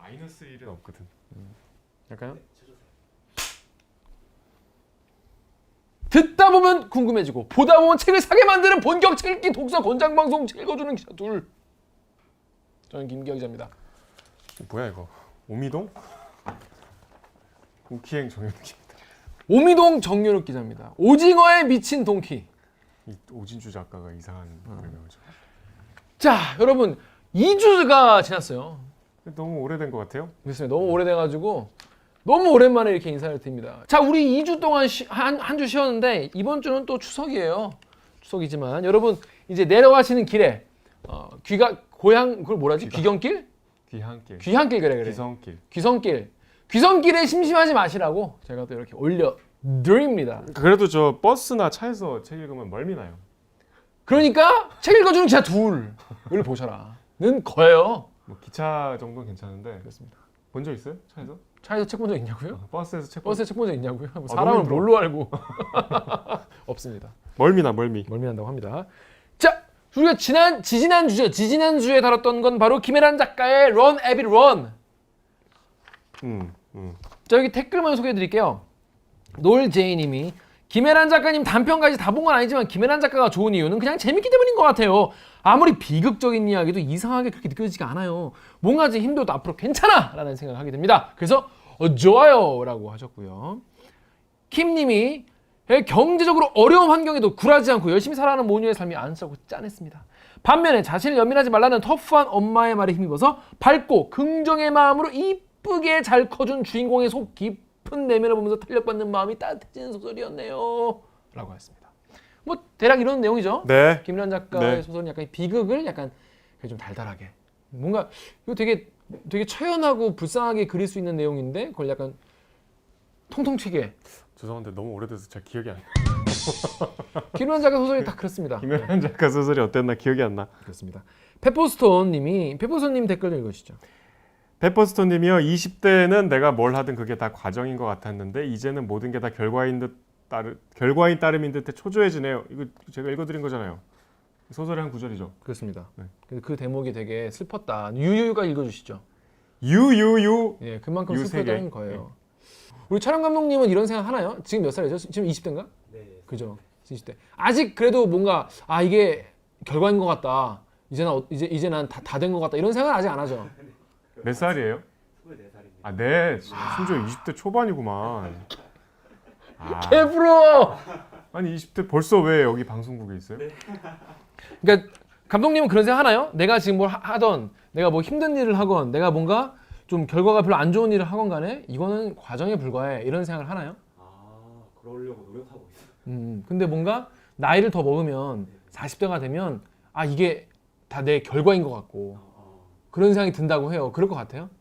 마이너스 1은 없거든. 약간요? 듣다 보면 궁금해지고 보다 보면 책을 사게 만드는 본격 책 읽기 독서 권장 방송 책 읽어주는 기자 둘. 저는 김기혁 기자입니다. 뭐야 이거? 오미동? 우키행 정현기입니다. 오미동 정유럽 기자입니다. 오징어에 미친 동키. 이 오진주 작가가 이상한 별명이죠. 자, 여러분 2주가 지났어요. 너무 오래된 것 같아요. 그렇습니다. 너무 오래돼가지고 너무 오랜만에 이렇게 인사를 드립니다. 자, 우리 2주 동안 한 주 쉬었는데 이번 주는 또 추석이에요. 추석이지만 여러분 이제 내려가시는 길에 고향 그걸 뭐라지? 귀경길? 귀향길. 귀향길 그래. 기성길. 귀성길에 심심하지 마시라고 제가 또 이렇게 올려드립니다. 그래도 저 버스나 차에서 책 읽으면 멀미 나요. 그러니까 책 읽어주는 기자 둘을 보셔라는 거예요. 뭐 기차 정도는 괜찮은데. 그렇습니다. 본 적 있어요? 차에서? 차에서 책 본 적 있냐고요? 버스에서 책 버스에 책 본 적 있냐고요? 뭐 너무 사람을 힘들어. 뭘로 알고? 없습니다. 멀미. 멀미난다고 합니다. 자, 우리가 지지난 주에 다뤘던 건 바로 김혜란 작가의 Run Abby Run. 자, 여기 댓글만 소개해드릴게요. 놀제이님이 김혜란 작가님 단편까지 다 본 건 아니지만 김혜란 작가가 좋은 이유는 그냥 재밌기 때문인 것 같아요. 아무리 비극적인 이야기도 이상하게 그렇게 느껴지지가 않아요. 뭔가 좀 힘들어도 앞으로 괜찮아! 라는 생각을 하게 됩니다. 그래서 좋아요! 라고 하셨고요. 킴님이 경제적으로 어려운 환경에도 굴하지 않고 열심히 살아가는 모녀의 삶이 안쓰럽고 짠했습니다. 반면에 자신을 연민하지 말라는 터프한 엄마의 말에 힘입어서 밝고 긍정의 마음으로 이쁘게 잘 커준 주인공의 속 깊은 내면을 보면서 탄력받는 마음이 따뜻해지는 소설이었네요. 라고 했습니다. 뭐 대략 이런 내용이죠. 네. 김란 작가의 네. 소설은 약간 비극을 약간 좀 달달하게 뭔가 이거 되게 처연하고 불쌍하게 그릴 수 있는 내용인데 그걸 약간 통통 튀게. 죄송한데 너무 오래돼서 잘 기억이 안 나. 김란 작가 소설이 다 그렇습니다. 김혜란 작가 소설이 어땠나 기억이 안 나. 그렇습니다. 페퍼스톤님 댓글 좀 읽으시죠. 페퍼스톤님이요. 20대는 내가 뭘 하든 그게 다 과정인 것 같았는데 이제는 모든 게 다 결과인 따름인 듯해 초조해지네요. 이거 제가 읽어드린 거잖아요. 소설의 한 구절이죠. 그렇습니다. 네. 그 대목이 되게 슬펐다. 유유가 읽어주시죠. 유유유. 예, 그만큼 유 세 개. 슬프다는 거예요. 우리 촬영 감독님은 이런 생각 하나요? 지금 몇 살이죠? 지금 20대인가? 네. 그죠? 20대. 아직 그래도 뭔가 이게 결과인 것 같다. 이제 난 다 된 것 같다. 이런 생각 아직 안 하죠. 몇 살이에요? 24살입니다. 아, 네. 심지어 20대 초반이구만. 개부러워. 아니 20대 벌써 왜 여기 방송국에 있어요? 그러니까 감독님은 그런 생각 하나요? 내가 지금 뭘 하던, 내가 뭐 힘든 일을 하건, 내가 뭔가 좀 결과가 별로 안 좋은 일을 하건 간에 이거는 과정에 불과해. 이런 생각을 하나요? 그러려고 노력하고 있어요. 근데 뭔가 나이를 더 먹으면 40대가 되면 이게 다 내 결과인 것 같고 그런 생각이 든다고 해요. 그럴 것 같아요?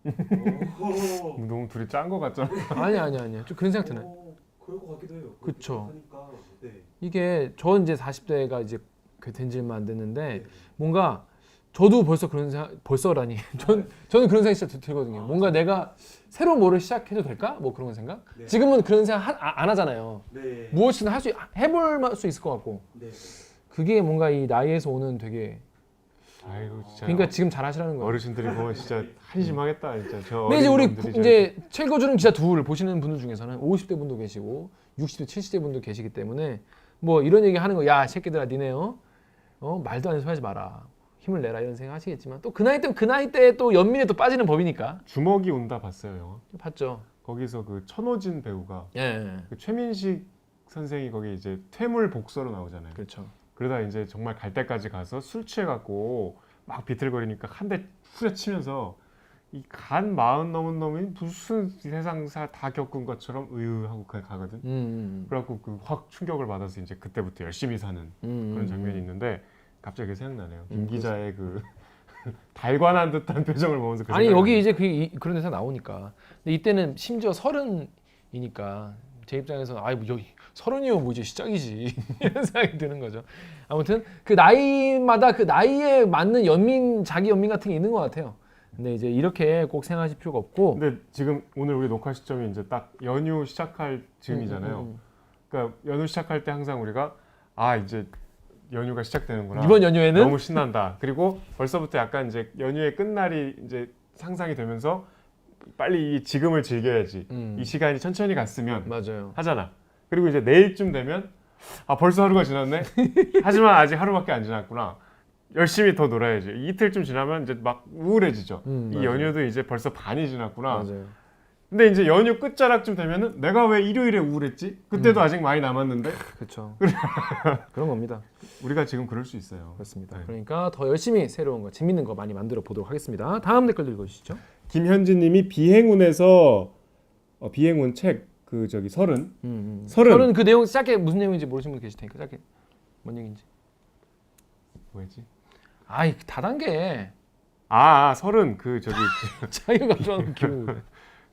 너무 둘이 짠 거 같잖아. 아니야. 좀 그런 생각 드나요? 그럴 것 같기도 해요. 그쵸. 하니까 네. 이게 저 이제 40대가 이제 된 지 얼마 안 됐는데 뭔가 저도 벌써 그런 생각, 벌써라니. 저는 그런 생각이 진짜 들거든요. 뭔가 내가 새로 뭐를 시작해도 될까? 뭐 그런 생각? 네. 지금은 그런 생각 안 하잖아요. 네. 무엇이든 해볼 수 있을 것 같고. 네. 그게 뭔가 이 나이에서 오는 되게 아이고 진짜. 그러니까 지금 잘하시라는 거예요. 어르신들이 보면 진짜 한심하겠다 진짜. 저 근데 이제 우리 어린놈들이 이제 책 읽어주는 기자 둘 보시는 분들 중에서는 50대 분도 계시고 60대, 70대 분도 계시기 때문에 뭐 이런 얘기 하는 거, 야 새끼들아 니네요 말도 안 해서 하지 마라, 힘을 내라 이런 생각 하시겠지만 또 그 나이 때에 또 연민에 또 빠지는 법이니까. 주먹이 온다 봤어요 영화? 봤죠. 거기서 그 천호진 배우가 예, 그 최민식 선생이 거기 이제 퇴물 복서로 나오잖아요. 그렇죠. 그러다 이제 정말 갈 때까지 가서 술 취해갖고 막 비틀거리니까 한 대 후려치면서 이 간 40 넘은 놈이 무슨 세상사 다 겪은 것처럼 하고 그냥 가거든. 그래갖고 그 확 충격을 받아서 이제 그때부터 열심히 사는 그런 장면이 있는데 갑자기 생각나네요. 김 기자의 그 달관한 듯한 표정을 보면서 그 아니 생각이 여기 나네요. 이제 그런 데서 나오니까. 근데 이때는 심지어 30이니까 제 입장에서 뭐 여기 30이면 뭐 이제 시작이지 이런 생각이 드는 거죠. 아무튼 그 나이마다 그 나이에 맞는 자기 연민 같은 게 있는 것 같아요. 근데 이제 이렇게 꼭 생각하실 필요가 없고. 근데 지금 오늘 우리 녹화 시점이 이제 딱 연휴 시작할 즈음이잖아요. 그러니까 연휴 시작할 때 항상 우리가 이제 연휴가 시작되는구나. 이번 연휴에는 너무 신난다. 그리고 벌써부터 약간 이제 연휴의 끝날이 이제 상상이 되면서 빨리 이 지금을 즐겨야지. 이 시간이 천천히 갔으면 맞아요. 하잖아. 그리고 이제 내일쯤 되면 아 벌써 하루가 지났네. 하지만 아직 하루밖에 안 지났구나. 열심히 더 놀아야지. 이틀쯤 지나면 이제 막 우울해지죠. 이 맞아요. 연휴도 이제 벌써 반이 지났구나. 맞아요. 근데 이제 연휴 끝자락쯤 되면은 내가 왜 일요일에 우울했지? 그때도 아직 많이 남았는데. 그렇죠. 그런 겁니다. 우리가 지금 그럴 수 있어요. 그렇습니다. 네. 그러니까 더 열심히 새로운 거, 재밌는 거 많이 만들어 보도록 하겠습니다. 다음 댓글 읽어주시죠. 김현진님이 비행운에서 비행운 책 그 저기 서른. 서른 그 내용 짧게 무슨 내용인지 모르시는 분 계실 테니까 짧게 뭔 얘기인지. 뭐였지? 아이 다단계. 서른 그 저기 자기가 가져온 기분.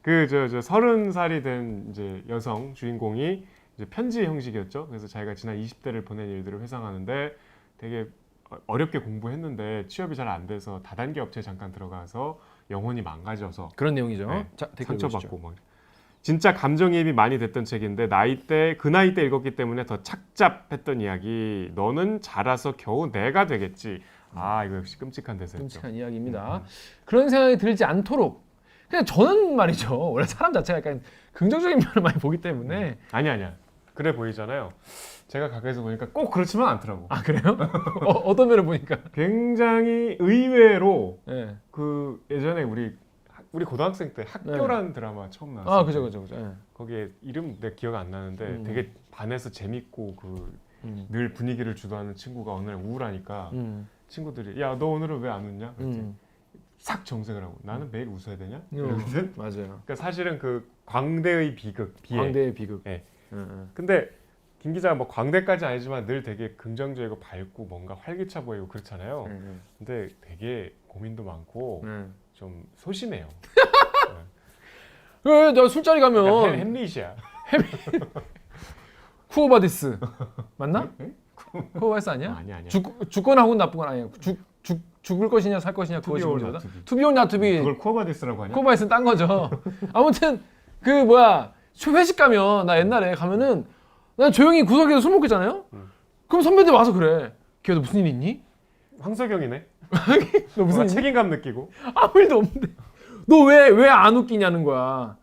그 저 30살이 된 이제 여성 주인공이 이제 편지 형식이었죠. 그래서 자기가 지난 20대를 보낸 일들을 회상하는데 되게 어렵게 공부했는데 취업이 잘 안 돼서 다단계 업체에 잠깐 들어가서 영혼이 망가져서 그런 내용이죠. 네, 자 댓글 상처받고 뭐 진짜 감정이입이 많이 됐던 책인데 그 나이 때 읽었기 때문에 더 착잡했던 이야기. 너는 자라서 겨우 내가 되겠지. 이거 역시 끔찍한 대사였죠. 끔찍한 이야기입니다. 그런 생각이 들지 않도록 그냥 저는 말이죠. 원래 사람 자체가 약간 긍정적인 면을 많이 보기 때문에 아니야. 그래 보이잖아요. 제가 가까이서 보니까 꼭 그렇지만 않더라고. 아 그래요? 어떤 면을 보니까 굉장히 의외로 네. 그 예전에 우리 고등학생 때 학교라는 드라마 처음 나왔어요. 아 그죠. 네. 거기에 이름 내 기억 안 나는데 되게 반에서 재밌고 그 늘 분위기를 주도하는 친구가 어느 날 우울하니까 친구들이 야 너 오늘은 왜 안 웃냐? 그랬더니 싹 정색을 하고 나는 매일 웃어야 되냐? 이러거든. 맞아요. 그러니까 사실은 그 광대의 비극, 비애. 광대의 비극. 네. 근데 김 기자가 뭐 광대까지 아니지만 늘 되게 긍정적이고 밝고 뭔가 활기차 보이고 그렇잖아요. 근데 되게 고민도 많고 좀 소심해요. 왜 내가 술자리 가면 그러니까 햄릿이야. 쿠오바디스 맞나? 쿠오바디스 아니야? 아니야. 죽거나 혹은 나쁜 건 아니에요. 죽을 것이냐 살 것이냐 To be 그것이 or 문제다. not to be. To be or not to be. 그걸 쿠어바디스라고 하냐? 쿠오바디스는 딴 거죠. 아무튼 그 뭐야 회식 가면 나 옛날에 가면은 난 조용히 구석에서 술 먹겠잖아요. 그럼 선배들 와서 그래. 걔도 무슨 일 있니? 황석영이네. 너 무슨 일? 책임감 느끼고. 아무 일도 없는데 너 왜 안 웃기냐는 거야.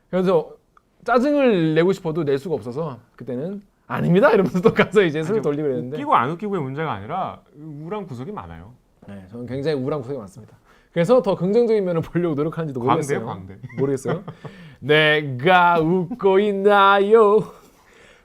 그래서 짜증을 내고 싶어도 낼 수가 없어서 그때는 아닙니다 이러면서 또 가서 이제 술을 돌리고 그랬는데 웃기고 안 웃기고의 문제가 아니라 우울한 구석이 많아요. 네, 저는 굉장히 우울한 구석이 많습니다. 그래서 더 긍정적인 면을 보려고 노력하는지도 모르겠어요. 광대. 모르겠어요. 내가 웃고 있나요?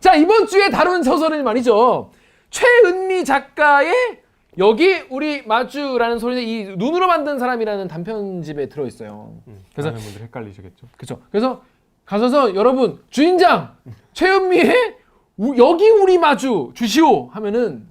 자 이번 주에 다룬 소설은 말이죠. 최은미 작가의 여기 우리 마주라는 소리는 이 눈으로 만든 사람이라는 단편집에 들어 있어요. 그래서 많은 분들 헷갈리시겠죠. 그렇죠. 그래서 가셔서 여러분 주인장 최은미의 여기 우리 마주 주시오 하면은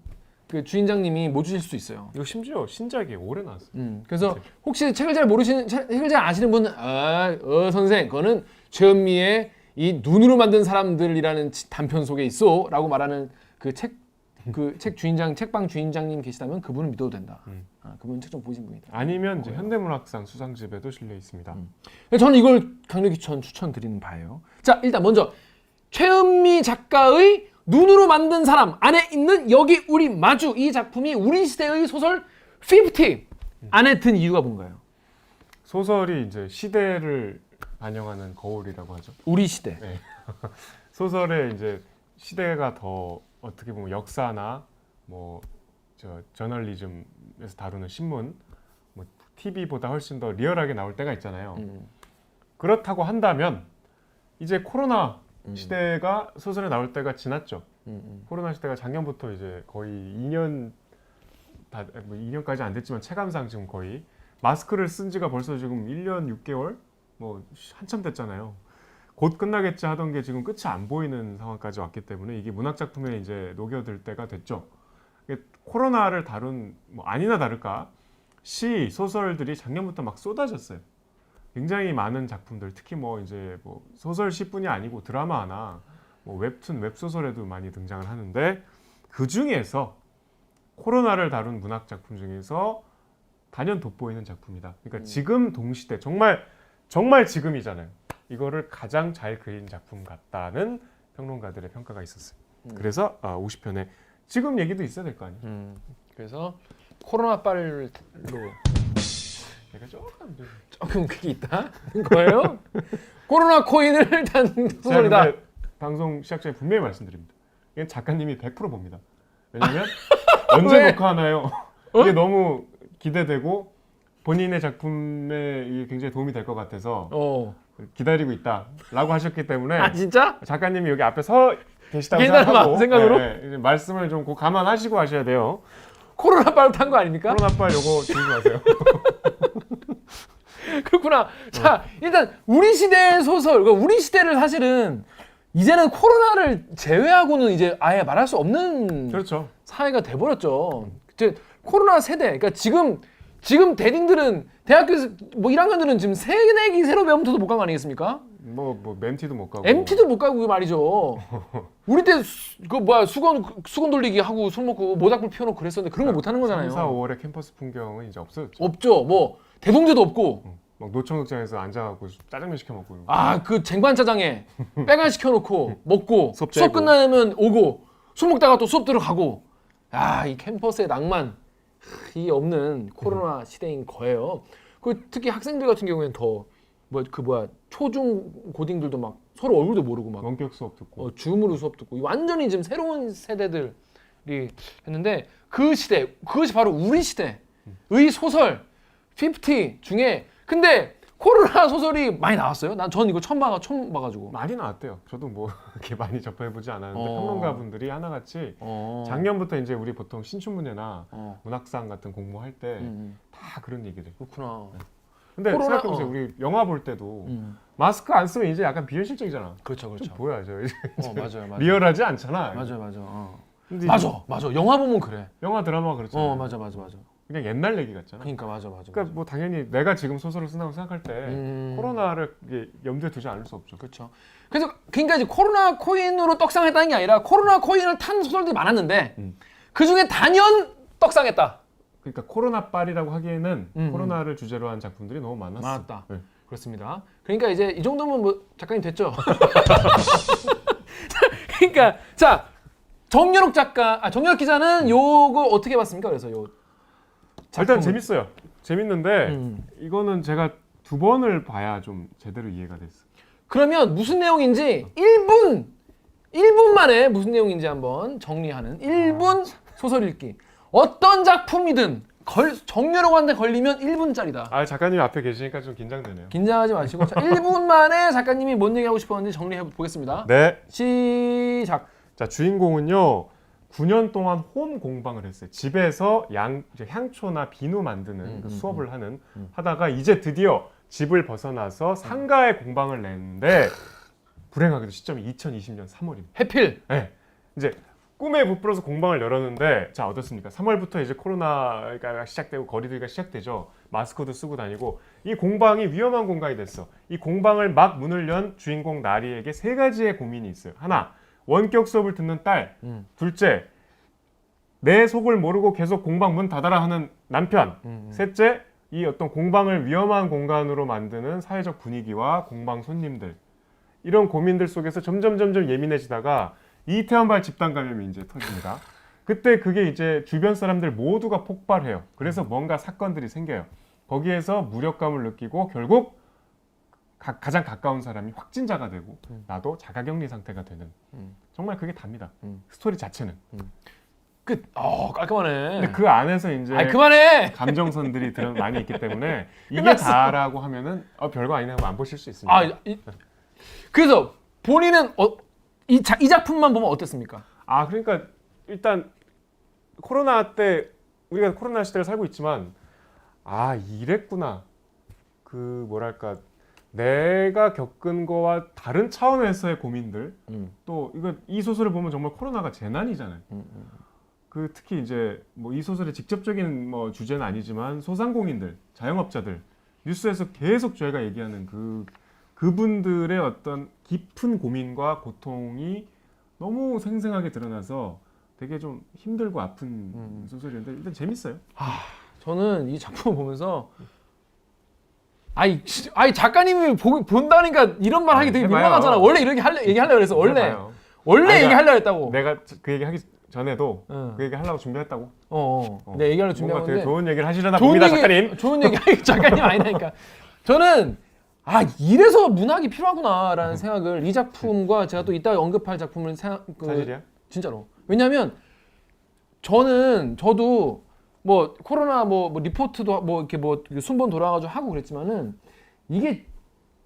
그 주인장님이 뭐 주실 수 있어요. 이거 심지어 신작이 오래 나왔어요. 그래서 혹시 책을 잘 아시는 분은 선생 그거는 최은미의 이 눈으로 만든 사람들이라는 단편 속에 있어라고 말하는 그 책 주인장 책방 주인장님 계시다면 그분은 믿어도 된다. 그분 책 좀 보신 분이다. 아니면 이제 현대문학상 수상집에도 실려 있습니다. 저는 이걸 강력히 추천드리는 바예요. 자 일단 먼저 최은미 작가의 눈으로 만든 사람 안에 있는 여기 우리 마주 이 작품이 우리 시대의 소설 50 안에 든 이유가 뭔가요? 소설이 이제 시대를 반영하는 거울이라고 하죠. 우리 시대. 네. 소설에 이제 시대가 더 어떻게 보면 역사나 뭐 저널리즘에서 다루는 신문, 뭐 TV보다 훨씬 더 리얼하게 나올 때가 있잖아요. 그렇다고 한다면 이제 코로나 시대가 소설에 나올 때가 지났죠. 코로나 시대가 작년부터 이제 거의 2년 뭐 2년까지 안 됐지만 체감상 지금 거의 마스크를 쓴 지가 벌써 지금 1년 6개월 뭐 한참 됐잖아요. 곧 끝나겠지 하던 게 지금 끝이 안 보이는 상황까지 왔기 때문에 이게 문학 작품에 이제 녹여들 때가 됐죠. 코로나를 다룬 뭐 아니나 다를까 시 소설들이 작년부터 막 쏟아졌어요. 굉장히 많은 작품들, 특히 뭐 이제 뭐 소설 시뿐이 아니고 드라마나 뭐 웹툰, 웹소설에도 많이 등장을 하는데 그 중에서 코로나를 다룬 문학 작품 중에서 단연 돋보이는 작품이다. 그러니까 지금 동시대 정말 지금이잖아요. 이거를 가장 잘 그린 작품 같다는 평론가들의 평가가 있었어요. 그래서 50편에 지금 얘기도 있어야 될 거 아니에요. 그래서 코로나 빨로 제가 조금 그게 있다 거예요? 코로나 코인을 일단 제가 소설이다. 근데 방송 시작 전에 분명히 말씀드립니다. 이건 작가님이 100% 봅니다. 왜냐면 언제 왜? 녹화하나요? 이게 너무 기대되고 본인의 작품에 이게 굉장히 도움이 될 것 같아서 기다리고 있다라고 하셨기 때문에 아 진짜? 작가님이 여기 앞에 서 계시다고 계시다는 생각으로? 이제 말씀을 좀 감안하시고 하셔야 돼요. 코로나 빨로 탄 거 아닙니까? 코로나 빨 요거 주지 마세요. 그렇구나. 자, 일단 우리 시대의 소설, 그러니까 우리 시대를 사실은 이제는 코로나를 제외하고는 이제 아예 말할 수 없는 그렇죠. 사회가 돼버렸죠. 이제 코로나 세대, 그러니까 지금 대딩들은 대학교에서 뭐 1학년들은 지금 새내기 새로 배움터도 못 간 거 아니겠습니까? 뭐 멘티도 못 가고 MT도 못 가고 말이죠. 우리 때 그 뭐야 수건 돌리기 하고 술 먹고 모닥불 피워놓고 그랬었는데 그런 거 못 하는 거잖아요. 3, 4, 5월의 캠퍼스 풍경은 이제 없어졌죠. 없죠. 뭐 대동제도 없고. 막 노천극장에서 앉아갖고 짜장면 시켜 먹고 이런 거. 아, 그 쟁반짜장에 빼간 시켜놓고 먹고 수업 수업 째고. 끝나면 오고 술 먹다가 또 수업 들어가고. 아, 이 캠퍼스의 낭만 이 없는 코로나 시대인 거예요. 그 특히 학생들 같은 경우에는 더 초중 고딩들도 막 서로 얼굴도 모르고 막 원격 수업 듣고 줌으로 수업 듣고 완전히 지금 새로운 세대들이 했는데 그 시대 그것이 바로 우리 시대의 소설 50 중에 근데 코로나 소설이 많이 나왔어요. 전 이거 처음 봐가지고. 많이 나왔대요. 저도 뭐 이렇게 많이 접해보지 않았는데 어. 평론가분들이 하나같이 작년부터 이제 우리 보통 신춘문예나 문학상 같은 공모할 때 다 그런 얘기를. 그렇구나. 근데 코로나- 생각해보세요. 우리 영화 볼 때도 마스크 안 쓰면 이제 약간 비현실적이잖아. 그렇죠. 좀 뭐야 저 이제 맞아요. 리얼하지 않잖아. 맞아. 근데 맞아. 영화 보면 그래. 영화 드라마가 그렇잖아. 맞아. 그냥 옛날 얘기 같잖아. 그러니까 맞아. 그러니까 뭐 당연히 내가 지금 소설을 쓴다고 생각할 때 코로나를 이게 염두에 두지 않을 수 없죠. 그렇죠. 그래서 그러니까 이제 코로나 코인으로 떡상했다는 게 아니라 코로나 코인을 탄 소설들이 많았는데 그 중에 단연 떡상했다. 그러니까 코로나 빨이라고 하기에는 코로나를 주제로 한 작품들이 너무 많았어. 많았다. 네. 그렇습니다. 그러니까 이제 이 정도면 뭐 작가님 됐죠. 그러니까 자 정연욱 정연욱 기자는 요거 어떻게 봤습니까? 그래서 요 일단 작품을. 재밌어요. 재밌는데 이거는 제가 2번을 봐야 좀 제대로 이해가 됐어. 그러면 무슨 내용인지 1분 만에 무슨 내용인지 한번 정리하는 1분 소설 읽기. 어떤 작품이든 정연욱한테 걸리면 1분짜리다. 아 작가님 앞에 계시니까 좀 긴장되네요. 긴장하지 마시고 자, 1분 만에 작가님이 뭔 얘기하고 싶었는지 정리해 보겠습니다. 네. 시작. 자 주인공은요 9년 동안 홈 공방을 했어요. 집에서 이제 향초나 비누 만드는 그 수업을 하다가 이제 드디어 집을 벗어나서 상가에 공방을 냈는데 불행하게도 시점이 2020년 3월입니다. 해필. 네. 이제 꿈에 부풀어서 공방을 열었는데 자 어떻습니까? 3월부터 이제 코로나가 시작되고 거리두기가 시작되죠. 마스크도 쓰고 다니고 이 공방이 위험한 공간이 됐어. 이 공방을 막 문을 연 주인공 나리에게 3가지의 고민이 있어요. 하나, 원격 수업을 듣는 딸. 둘째, 내 속을 모르고 계속 공방 문 닫아라 하는 남편. 셋째, 이 어떤 공방을 위험한 공간으로 만드는 사회적 분위기와 공방 손님들. 이런 고민들 속에서 점점 예민해지다가 이태원발 집단 감염이 이제 터집니다. 그때 그게 이제 주변 사람들 모두가 폭발해요. 그래서 뭔가 사건들이 생겨요. 거기에서 무력감을 느끼고 결국 가장 가까운 사람이 확진자가 되고 나도 자가격리 상태가 되는 정말 그게 답니다. 스토리 자체는. 끝. 깔끔하네. 근데 그 안에서 이제 아이 그만해. 감정선들이 많이 있기 때문에 이게 끝났어. 다라고 하면은 별거 아니네 하고 안 보실 수 있습니다. 그래서 본인은 이 작품만 보면 어땠습니까? 그러니까 일단 코로나 때 우리가 코로나 시대를 살고 있지만 이랬구나. 그 뭐랄까 내가 겪은 거와 다른 차원에서의 고민들 또 이 소설을 보면 정말 코로나가 재난이잖아요. 그 특히 이제 뭐 이 소설의 직접적인 뭐 주제는 아니지만 소상공인들, 자영업자들 뉴스에서 계속 저희가 얘기하는 그분들의 어떤 깊은 고민과 고통이 너무 생생하게 드러나서 되게 좀 힘들고 아픈 소설인데 일단 재밌어요. 저는 이 작품을 보면서 작가님이 본다니까 이런 말 하기 되게 해봐요. 민망하잖아. 원래 이렇게 얘기하려고 그래서 원래 해봐요. 얘기하려고 했다고. 내가 그 얘기 하기 전에도 응. 그 얘기 하려고 준비했다고. 내 얘기하려고 준비한 뭔가 되게 건데 좋은 얘기를 하시려나 봅니다, 작가님. 좋은 얘기 작가님 아니라니까. 저는 이래서 문학이 필요하구나라는 생각을 이 작품과 제가 또 이따 언급할 작품을 사실이야? 진짜로. 왜냐하면 저도 뭐 코로나 뭐 리포트도 뭐 이렇게 뭐 순번 돌아가지고 하고 그랬지만은 이게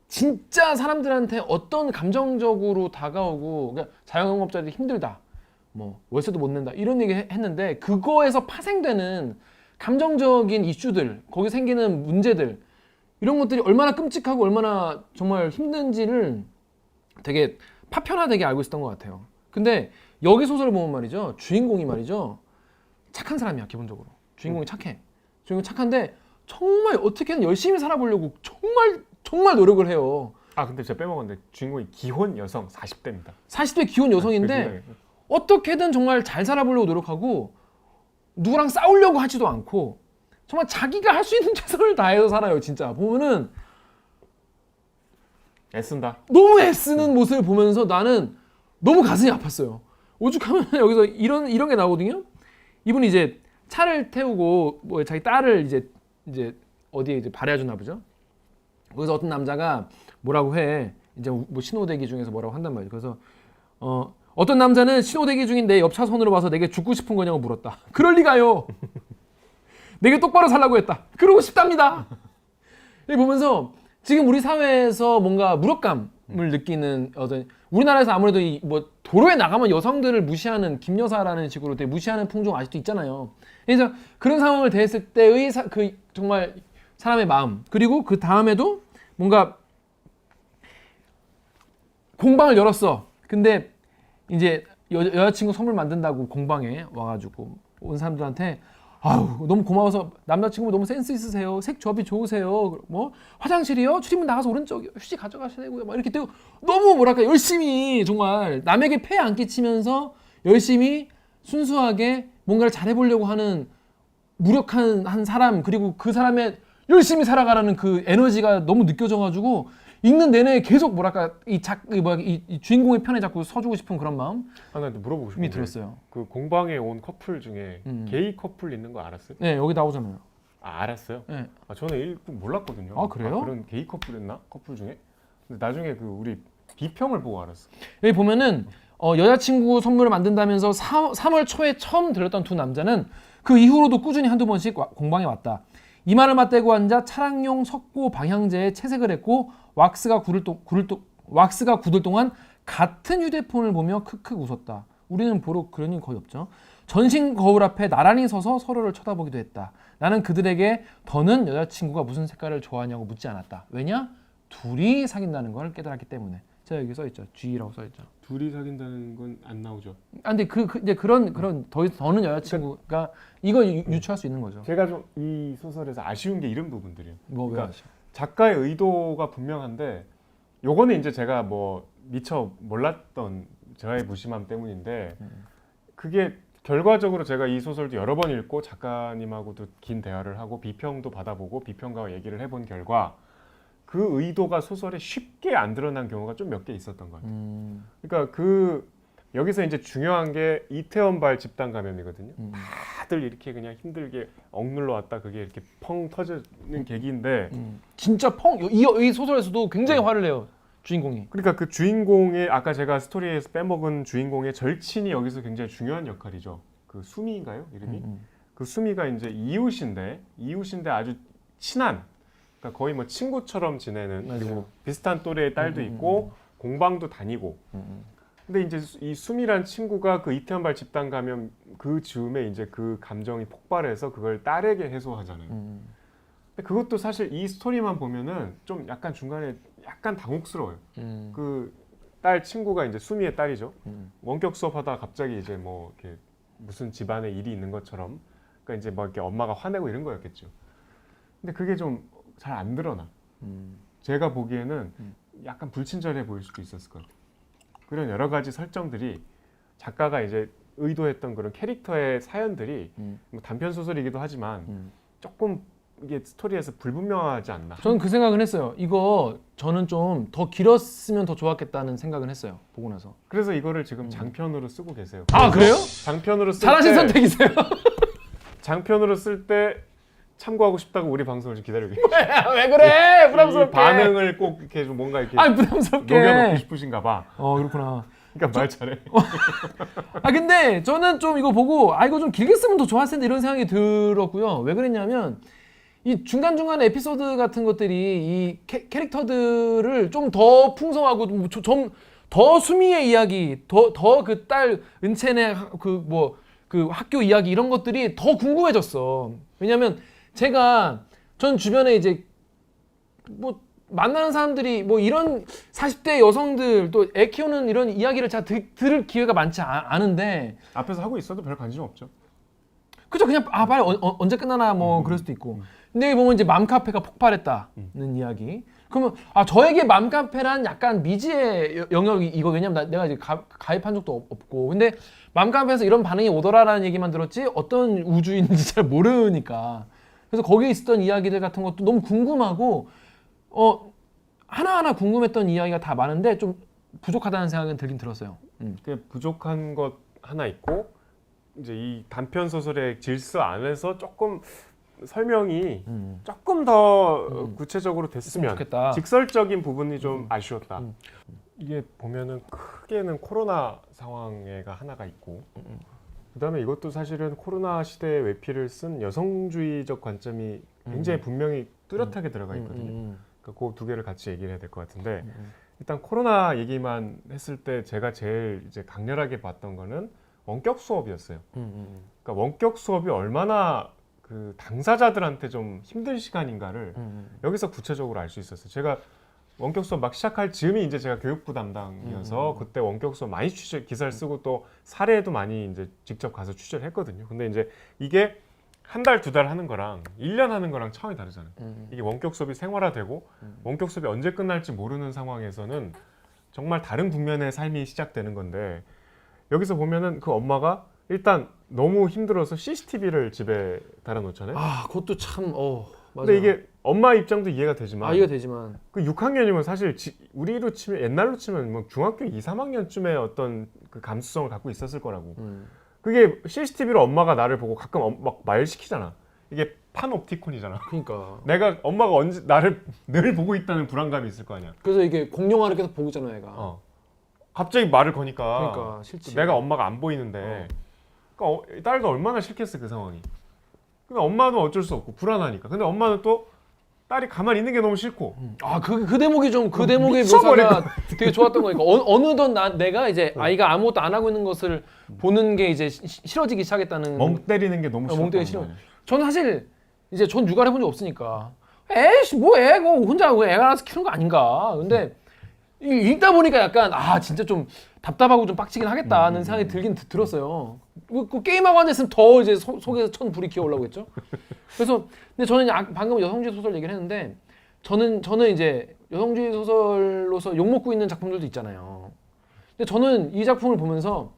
진짜 사람들한테 어떤 감정적으로 다가오고 그러니까 자영업자들이 힘들다, 뭐 월세도 못 낸다 이런 얘기 했는데 그거에서 파생되는 감정적인 이슈들, 거기 생기는 문제들 이런 것들이 얼마나 끔찍하고 얼마나 정말 힘든지를 되게 파편화되게 알고 있었던 것 같아요. 근데 여기 소설을 보면 말이죠, 주인공이 말이죠 착한 사람이야. 기본적으로 주인공이 착해. 주인공 착한데 정말 어떻게든 열심히 살아보려고 정말 노력을 해요. 근데 제가 빼먹었는데 주인공이 기혼 여성 40대입니다. 40대 기혼 여성인데 어떻게든 정말 잘 살아보려고 노력하고 누구랑 싸우려고 하지도 않고 정말 자기가 할 수 있는 최선을 다해서 살아요. 진짜 보면은 애쓴다. 너무 애쓰는 모습을 보면서 나는 너무 가슴이 아팠어요. 오죽하면 여기서 이런 게 나오거든요. 이분이 이제 차를 태우고 뭐 자기 딸을 이제 어디에 이제 발해해 주나 보죠. 거기서 어떤 남자가 뭐라고 해. 이제 뭐 신호대기 중에서 뭐라고 한단 말이에요. 그래서 어떤 남자는 신호대기 중인 내 옆 차선으로 와서 내게 죽고 싶은 거냐고 물었다. 그럴 리가요. 내게 똑바로 살라고 했다. 그러고 싶답니다. 이 보면서 지금 우리 사회에서 뭔가 무력감을 느끼는 어떤 우리나라에서 아무래도 이 뭐 도로에 나가면 여성들을 무시하는 김여사라는 식으로 되게 무시하는 풍경 아직도 있잖아요. 그래서 그런 상황을 대했을 때의 그 정말 사람의 마음, 그리고 그 다음에도 뭔가 공방을 열었어. 근데 이제 여자친구 선물 만든다고 공방에 와가지고 온 사람들한테 너무 고마워서 남자친구 너무 센스 있으세요. 색 조합이 좋으세요. 뭐 화장실이요? 출입문 나가서 오른쪽 휴지 가져가셔야 되고요. 막 이렇게 되고 너무 뭐랄까 열심히 정말 남에게 폐해 안 끼치면서 열심히 순수하게 뭔가를 잘해보려고 하는 무력한 한 사람, 그리고 그 사람의 열심히 살아가라는 그 에너지가 너무 느껴져가지고 읽는 내내 계속 뭐랄까 이 주인공의 편에 자꾸 서주고 싶은 그런 마음이 나 근데 물어보고 싶은 게 들었어요. 그 공방에 온 커플 중에 게이 커플 있는 거 알았어요? 네, 여기 나오잖아요. 알았어요? 네. 저는 읽고 몰랐거든요. 그래요? 그런 게이 커플 있나? 커플 중에? 근데 나중에 그 우리 비평을 보고 알았어. 여기 보면은 여자친구 선물을 만든다면서 3월 초에 처음 들었던 두 남자는 그 이후로도 꾸준히 한두 번씩 공방에 왔다. 이마를 맞대고 앉아 차량용 석고 방향제에 채색을 했고 왁스가 굳을 동안 같은 휴대폰을 보며 크크 웃었다. 우리는 보러 그런 일 거의 없죠. 전신 거울 앞에 나란히 서서 서로를 쳐다보기도 했다. 나는 그들에게 더는 여자친구가 무슨 색깔을 좋아하냐고 묻지 않았다. 왜냐? 둘이 사귄다는 걸 깨달았기 때문에. 제가 여기 써있죠. G라고 써있죠. 둘이 사귄다는 건 안 나오죠. 근데 이제 그런 더는 여자친구가 이거 유추할 수 있는 거죠. 제가 좀 이 소설에서 아쉬운 게 이런 부분들이에요. 뭐 그러니까 작가의 의도가 분명한데 요거는 이제 제가 뭐 미처 몰랐던 저의 무심함 때문인데 그게 결과적으로 제가 이 소설도 여러 번 읽고 작가님하고도 긴 대화를 하고 비평도 받아보고 비평가와 얘기를 해본 결과 그 의도가 소설에 쉽게 안 드러난 경우가 좀 몇 개 있었던 것 같아요. 그러니까 여기서 이제 중요한 게 이태원발 집단 감염이거든요. 다들 이렇게 그냥 힘들게 억눌러 왔다 그게 이렇게 펑 터지는 계기인데 진짜 이 소설에서도 굉장히 화를 내요. 주인공이. 그러니까 그 주인공의 아까 제가 스토리에서 빼먹은 주인공의 절친이 여기서 굉장히 중요한 역할이죠. 그 수미인가요? 이름이? 그 수미가 이제 이웃인데 아주 친한, 그러니까 거의 뭐 친구처럼 지내는, 그리고 비슷한 또래의 딸도 있고 공방도 다니고. 근데 이제 이 수미란 친구가 그 이태원발 집단 감염 그 즈음에 이제 그 감정이 폭발해서 그걸 딸에게 해소하잖아요. 근데 그것도 사실 이 스토리만 보면은 좀 약간 중간에 약간 당혹스러워요. 그 딸 친구가 이제 수미의 딸이죠. 원격 수업하다가 갑자기 이제 뭐 이렇게 무슨 집안에 일이 있는 것처럼, 그러니까 이제 뭐 이렇게 엄마가 화내고 이런 거였겠죠. 근데 그게 좀 잘 안 드러나. 제가 보기에는 약간 불친절해 보일 수도 있었을 것 같아요. 그런 여러 가지 설정들이 작가가 이제 의도했던 그런 캐릭터의 사연들이 뭐 단편 소설이기도 하지만 조금 이게 스토리에서 불분명하지 않나. 저는 그 생각은 했어요. 이거 저는 좀 더 길었으면 더 좋았겠다는 생각은 했어요. 보고 나서. 그래서 이거를 지금 장편으로 쓰고 계세요. 아 그래요? 장편으로 쓸 잘하신 때 선택이세요. 장편으로 쓸 때 참고하고 싶다고 우리 방송을 좀 기다리고 계세요. 왜 그래? 이 부담스럽게. 반응을 꼭 이렇게 좀 뭔가 이렇게 아니 부담스럽게. 녹여놓고 싶으신가 봐. 그렇구나. 그러니까 말 잘해. 근데 저는 좀 이거 보고 이거 좀 길게 쓰면 더 좋았을 텐데 이런 생각이 들었고요. 왜 그랬냐면 이 중간중간 에피소드 같은 것들이 이 캐릭터들을 좀 더 풍성하고 좀 더 수미의 이야기, 더 그 딸 은채네 그 학교 이야기 이런 것들이 더 궁금해졌어. 왜냐면 전 주변에 이제 뭐 만나는 사람들이 뭐 이런 40대 여성들 또 애 키우는 이런 이야기를 잘 들을 기회가 많지 않은데 앞에서 하고 있어도 별 관심 없죠. 그죠? 그냥 빨리 언제 끝나나 뭐 그럴 수도 있고. 근데 보면 이제 맘카페가 폭발했다는 이야기. 그러면 저에게 맘카페란 약간 미지의 영역이 이거 왜냐면 내가 이제 가입한 적도 없고. 근데 맘카페에서 이런 반응이 오더라라는 얘기만 들었지 어떤 우주인지 잘 모르니까. 그래서 거기에 있었던 이야기들 같은 것도 너무 궁금하고 하나하나 궁금했던 이야기가 다 많은데 좀 부족하다는 생각은 들긴 들었어요. 그 부족한 것 하나 있고 이제 이 단편 소설의 질서 안에서 조금 설명이 조금 더 구체적으로 됐으면 좋겠다. 직설적인 부분이 좀 아쉬웠다. 이게 보면은 크게는 코로나 상황에가 하나가 있고 그다음에 이것도 사실은 코로나 시대에 외피를 쓴 여성주의적 관점이 굉장히 분명히 뚜렷하게 들어가 있거든요. 그러니까 그 두 개를 같이 얘기를 해야 될 것 같은데 일단 코로나 얘기만 했을 때 제가 제일 이제 강렬하게 봤던 거는 원격 수업이었어요. 그러니까 원격 수업이 얼마나 그 당사자들한테 좀 힘든 시간인가를 여기서 구체적으로 알 수 있었어요. 제가 원격 수업 막 시작할 즈음이 이제 제가 교육부 담당이어서 그때 원격 수업 많이 기사를 쓰고 또 사례도 많이 이제 직접 가서 취재를 했거든요. 근데 이제 이게 한 달, 두 달 하는 거랑 1년 하는 거랑 차원이 다르잖아요. 이게 원격 수업이 생활화되고 원격 수업이 언제 끝날지 모르는 상황에서는 정말 다른 국면의 삶이 시작되는 건데 여기서 보면은 그 엄마가 일단 너무 힘들어서 CCTV를 집에 달아놓잖아요. 그것도 참 맞아. 근데 이게 엄마 입장도 이해가 되지만 이해가 되지만 그 6학년이면 사실 우리로 치면 옛날로 치면 뭐 중학교 2, 3학년쯤에 어떤 그 감수성을 갖고 있었을 거라고. 그게 CCTV로 엄마가 나를 보고 가끔 막 말 시키잖아. 이게 판옵티콘이잖아. 그러니까 내가 엄마가 언제 나를 늘 보고 있다는 불안감이 있을 거 아니야. 그래서 이게 공룡화를 계속 보고 있잖아 애가. 갑자기 말을 거니까 그러니까 싫지. 내가 엄마가 안 보이는데 그러니까 딸도 얼마나 싫겠어 그 상황이. 근데 엄마는 어쩔 수 없고 불안하니까. 근데 엄마는 또 딸이 가만히 있는 게 너무 싫고. 그 대목이 좀 그 대목의 미쳐버릴 묘사가 되게 좋았던 거니까 어느덧 내가 이제 아이가 아무것도 안 하고 있는 것을 보는 게 이제 싫어지기 시작했다는. 멍 때리는 게 너무 멍 때리기 싫어. 싫어. 저는 사실 이제 전 육아를 해본 적 없으니까 에이씨 뭐 애 그거 혼자 애가 알아서 키우는 거 아닌가. 근데 읽다 보니까 약간 진짜 좀 답답하고 좀 빡치긴 하겠다는 생각이 들긴 들었어요. 그 게임하고 앉아있으면 더 이제 속에서 천 불이 기어 올라오겠죠. 그래서 근데 저는 방금 여성주의 소설 얘기를 했는데 저는 이제 여성주의 소설로서 욕먹고 있는 작품들도 있잖아요. 근데 저는 이 작품을 보면서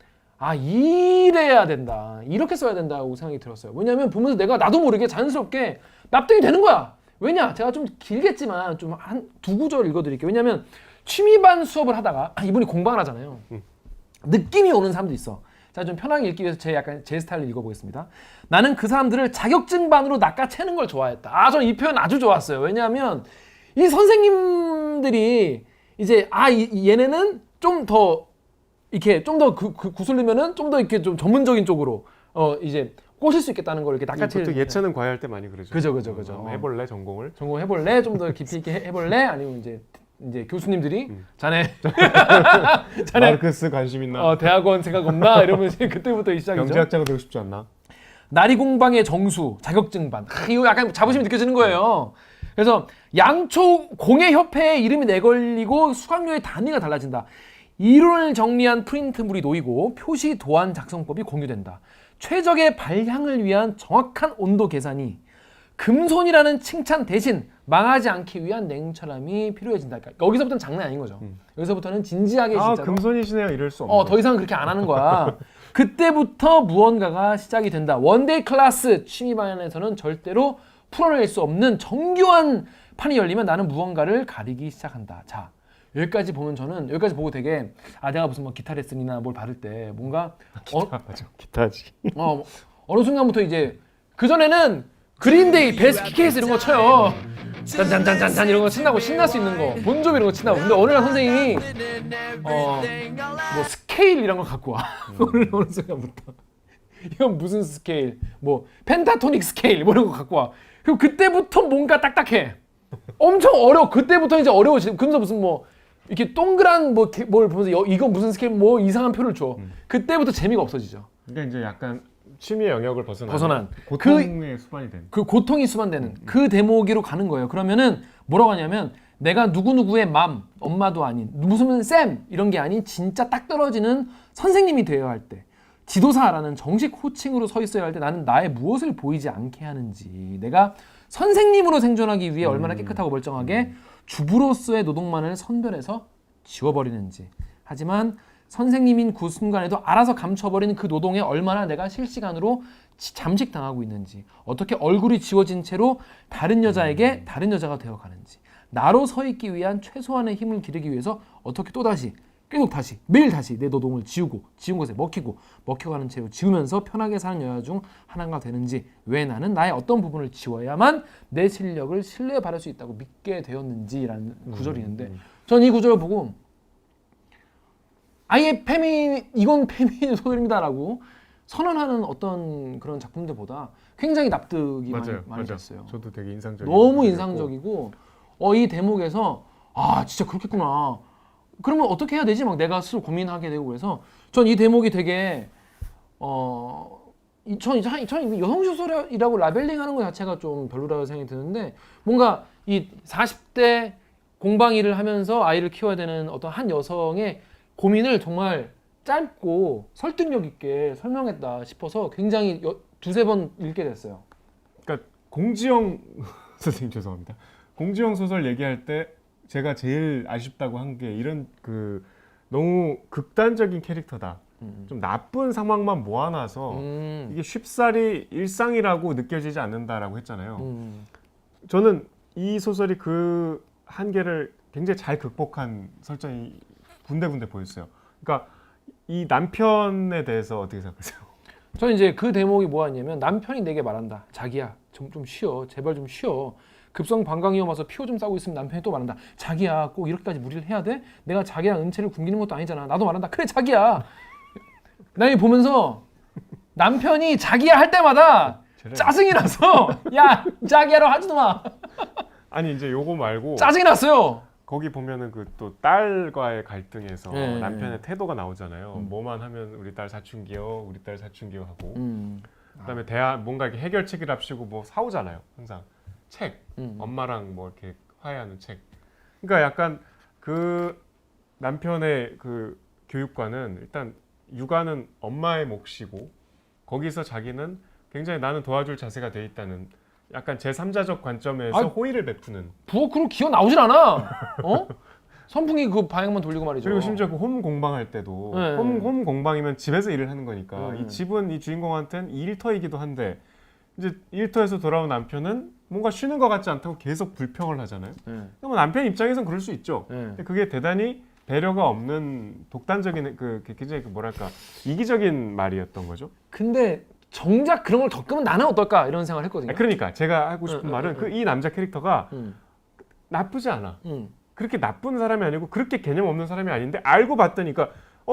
이래야 된다, 이렇게 써야 된다고 생각이 들었어요. 왜냐하면 보면서 내가 나도 모르게 자연스럽게 납득이 되는 거야. 왜냐? 제가 좀 길겠지만 좀 한 두 구절 읽어드릴게요. 왜냐하면 취미반 수업을 하다가 이분이 공방을 하잖아요. 느낌이 오는 사람도 있어. 자, 좀 편하게 읽기 위해서 제 스타일로 읽어보겠습니다. 나는 그 사람들을 자격증반으로 낚아채는 걸 좋아했다. 저는 이 표현 아주 좋았어요. 왜냐하면 이 선생님들이 이제 얘네는 좀 더 이렇게 좀 더 구슬리면은 좀 더 이렇게 좀 전문적인 쪽으로 이제 꼬실 수 있겠다는 걸 이렇게 낚아채. 보통 예체능 과외할 때 많이 그러죠. 그죠. 한번 해볼래 전공을? 전공해볼래? 좀 더 깊이 있게 해볼래? 아니면 이제 교수님들이 자네 마르크스 관심 있나? 대학원 생각 없나? 이러면 그때부터 시작이죠. 경제학자가 되고 싶지 않나? 나리공방의 정수 자격증반. 이거 약간 자부심이 느껴지는 거예요. 그래서 양초 공예협회의 이름이 내걸리고 수강료의 단위가 달라진다. 이론을 정리한 프린트물이 놓이고 표시 도안 작성법이 공유된다. 최적의 발향을 위한 정확한 온도 계산이 금손이라는 칭찬 대신 망하지 않기 위한 냉철함이 필요해진다. 그러니까 여기서부터는 장난 아닌 거죠. 여기서부터는 진지하게 진짜로 금손이시네요 이럴 수 없는. 더 이상 그렇게 안 하는 거야. 그때부터 무언가가 시작이 된다. 원데이 클래스 취미반에서는 절대로 풀어낼 수 없는 정교한 판이 열리면 나는 무언가를 가리기 시작한다. 자, 여기까지 보면 저는 여기까지 보고 되게 내가 무슨 뭐 기타 레슨이나 뭘 받을 때 뭔가 맞아. 기타지. 어느 순간부터 이제 그 전에는 그린데이, 베스트 케이스 이런 거 쳐요. 짠짠짠짠짠 이런 거 신나고 신날 수 있는 거, 본조비 이런 거 친다고. 근데 어느 날 선생님이 뭐 스케일 이런 거 갖고 와. 어느 순간부터 이건 무슨 스케일? 뭐 펜타토닉 스케일 뭐 이런 거 갖고 와. 그리고 그때부터 뭔가 딱딱해. 엄청 어려워. 그때부터 이제 어려워지고 그러면서 무슨 뭐 이렇게 동그란 뭘 보면서 이건 무슨 스케일 뭐 이상한 표를 줘. 그때부터 재미가 없어지죠. 그러니까 이제 약간 취미의 영역을 벗어난 고통의 수반이 된. 그 고통이 수반되는 그 대목으로 가는 거예요. 그러면은 뭐라고 하냐면 내가 누구누구의 맘, 엄마도 아닌 무슨 쌤 이런 게 아닌 진짜 딱 떨어지는 선생님이 되어야 할 때, 지도사라는 정식 호칭으로 서 있어야 할 때 나는 나의 무엇을 보이지 않게 하는지, 내가 선생님으로 생존하기 위해 얼마나 깨끗하고 멀쩡하게 주부로서의 노동만을 선별해서 지워버리는지. 하지만 선생님인 그 순간에도 알아서 감춰버리는 그 노동에 얼마나 내가 실시간으로 잠식당하고 있는지, 어떻게 얼굴이 지워진 채로 다른 여자에게 다른 여자가 되어가는지, 나로 서 있기 위한 최소한의 힘을 기르기 위해서 어떻게 또다시 계속 다시 매일 다시 내 노동을 지우고 지운 것에 먹혀가는 채로 지우면서 편하게 사는 여자 중 하나가 되는지, 왜 나는 나의 어떤 부분을 지워야만 내 실력을 신뢰받을 수 있다고 믿게 되었는지라는 구절이 있는데, 전 이 구절을 보고 아예 이건 페미닌 소설입니다라고 선언하는 어떤 그런 작품들보다 굉장히 납득이 많이 됐어요. 저도 되게 인상적이고 너무 인상적이고 이 대목에서 진짜 그렇겠구나. 그러면 어떻게 해야 되지? 막 내가 스스로 고민하게 되고 그래서 전 이 대목이 되게 전 여성 소설이라고 라벨링하는 것 자체가 좀 별로라고 생각이 드는데, 뭔가 이 40대 공방일을 하면서 아이를 키워야 되는 어떤 한 여성의 고민을 정말 짧고 설득력 있게 설명했다 싶어서 굉장히 두세 번 읽게 됐어요. 그러니까 공지영 선생님 죄송합니다. 공지영 소설 얘기할 때 제가 제일 아쉽다고 한 게 이런 그 너무 극단적인 캐릭터다. 좀 나쁜 상황만 모아놔서 이게 쉽사리 일상이라고 느껴지지 않는다라고 했잖아요. 저는 이 소설이 그 한계를 굉장히 잘 극복한 설정이 군데군데 보였어요. 그러니까 이 남편에 대해서 어떻게 생각하세요? 저는 이제 그 대목이 뭐였냐면, 남편이 내게 말한다. 자기야 좀 쉬어. 제발 좀 쉬어. 급성 방광이염 와서 피호 좀 싸고 있으면 남편이 또 말한다. 자기야 꼭 이렇게까지 무리를 해야 돼? 내가 자기랑 은채를 굶기는 것도 아니잖아. 나도 말한다. 그래 자기야. 나 이거 보면서 남편이 자기야 할 때마다 짜증이 나서 야 자기야라고 하지도 마. 아니 이제 요거 말고 짜증이 났어요. 거기 보면은 그 또 딸과의 갈등에서 남편의 태도가 나오잖아요. 뭐만 하면 우리 딸 사춘기요, 우리 딸 사춘기요 하고 그다음에 뭔가 이렇게 해결책이랍시고 뭐 사오잖아요. 항상 책, 엄마랑 뭐 이렇게 화해하는 책. 그러니까 약간 그 남편의 그 교육관은 일단 육아는 엄마의 몫이고 거기서 자기는 굉장히 나는 도와줄 자세가 돼 있다는 약간 제3자적 관점에서 호의를 베푸는. 부엌으로 기어 나오질 않아. 선풍기 그 방향만 돌리고 말이죠. 그리고 심지어 그 홈 공방할 때도 네. 홈 공방이면 집에서 일을 하는 거니까 이 집은 이 주인공한테는 일터이기도 한데 이제 일터에서 돌아온 남편은 뭔가 쉬는 것 같지 않다고 계속 불평을 하잖아요. 그러면 남편 입장에선 그럴 수 있죠. 근데 그게 대단히 배려가 없는 독단적인 굉장히 뭐랄까 이기적인 말이었던 거죠. 근데 정작 그런 걸 겪으면 나는 어떨까 이런 생각을 했거든요. 그러니까 제가 하고 싶은 말은 그 이 남자 캐릭터가 나쁘지 않아. 그렇게 나쁜 사람이 아니고 그렇게 개념 없는 사람이 아닌데 알고 봤더니까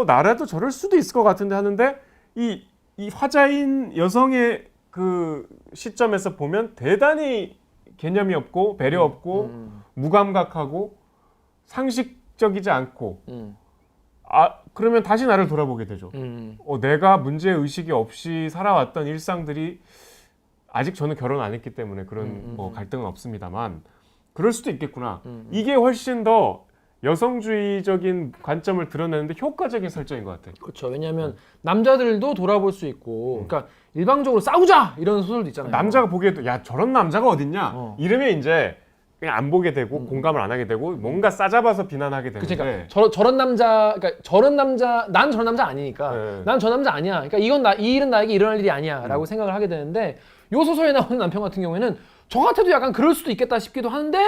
나라도 저럴 수도 있을 것 같은데 하는데 이 화자인 여성의 그 시점에서 보면 대단히 개념이 없고 배려 없고 무감각하고 상식적이지 않고 그러면 다시 나를 돌아보게 되죠. 내가 문제의식이 없이 살아왔던 일상들이 아직 저는 결혼 안 했기 때문에 그런 뭐 갈등은 없습니다만 그럴 수도 있겠구나. 이게 훨씬 더 여성주의적인 관점을 드러내는데 효과적인 설정인 것 같아요. 그렇죠. 왜냐하면 남자들도 돌아볼 수 있고, 그러니까 일방적으로 싸우자 이런 소설도 있잖아요. 남자가 보기에도 야 저런 남자가 어딨냐 이러면 이제 그냥 안 보게 되고 공감을 안 하게 되고 뭔가 싸잡아서 비난하게 되는데. 그러니까 저런 남자, 난 저런 남자 아니니까, 난 저 남자 아니야. 그러니까 이 일은 나에게 일어날 일이 아니야라고 생각을 하게 되는데, 요 소설에 나오는 남편 같은 경우에는 저 같아도 약간 그럴 수도 있겠다 싶기도 하는데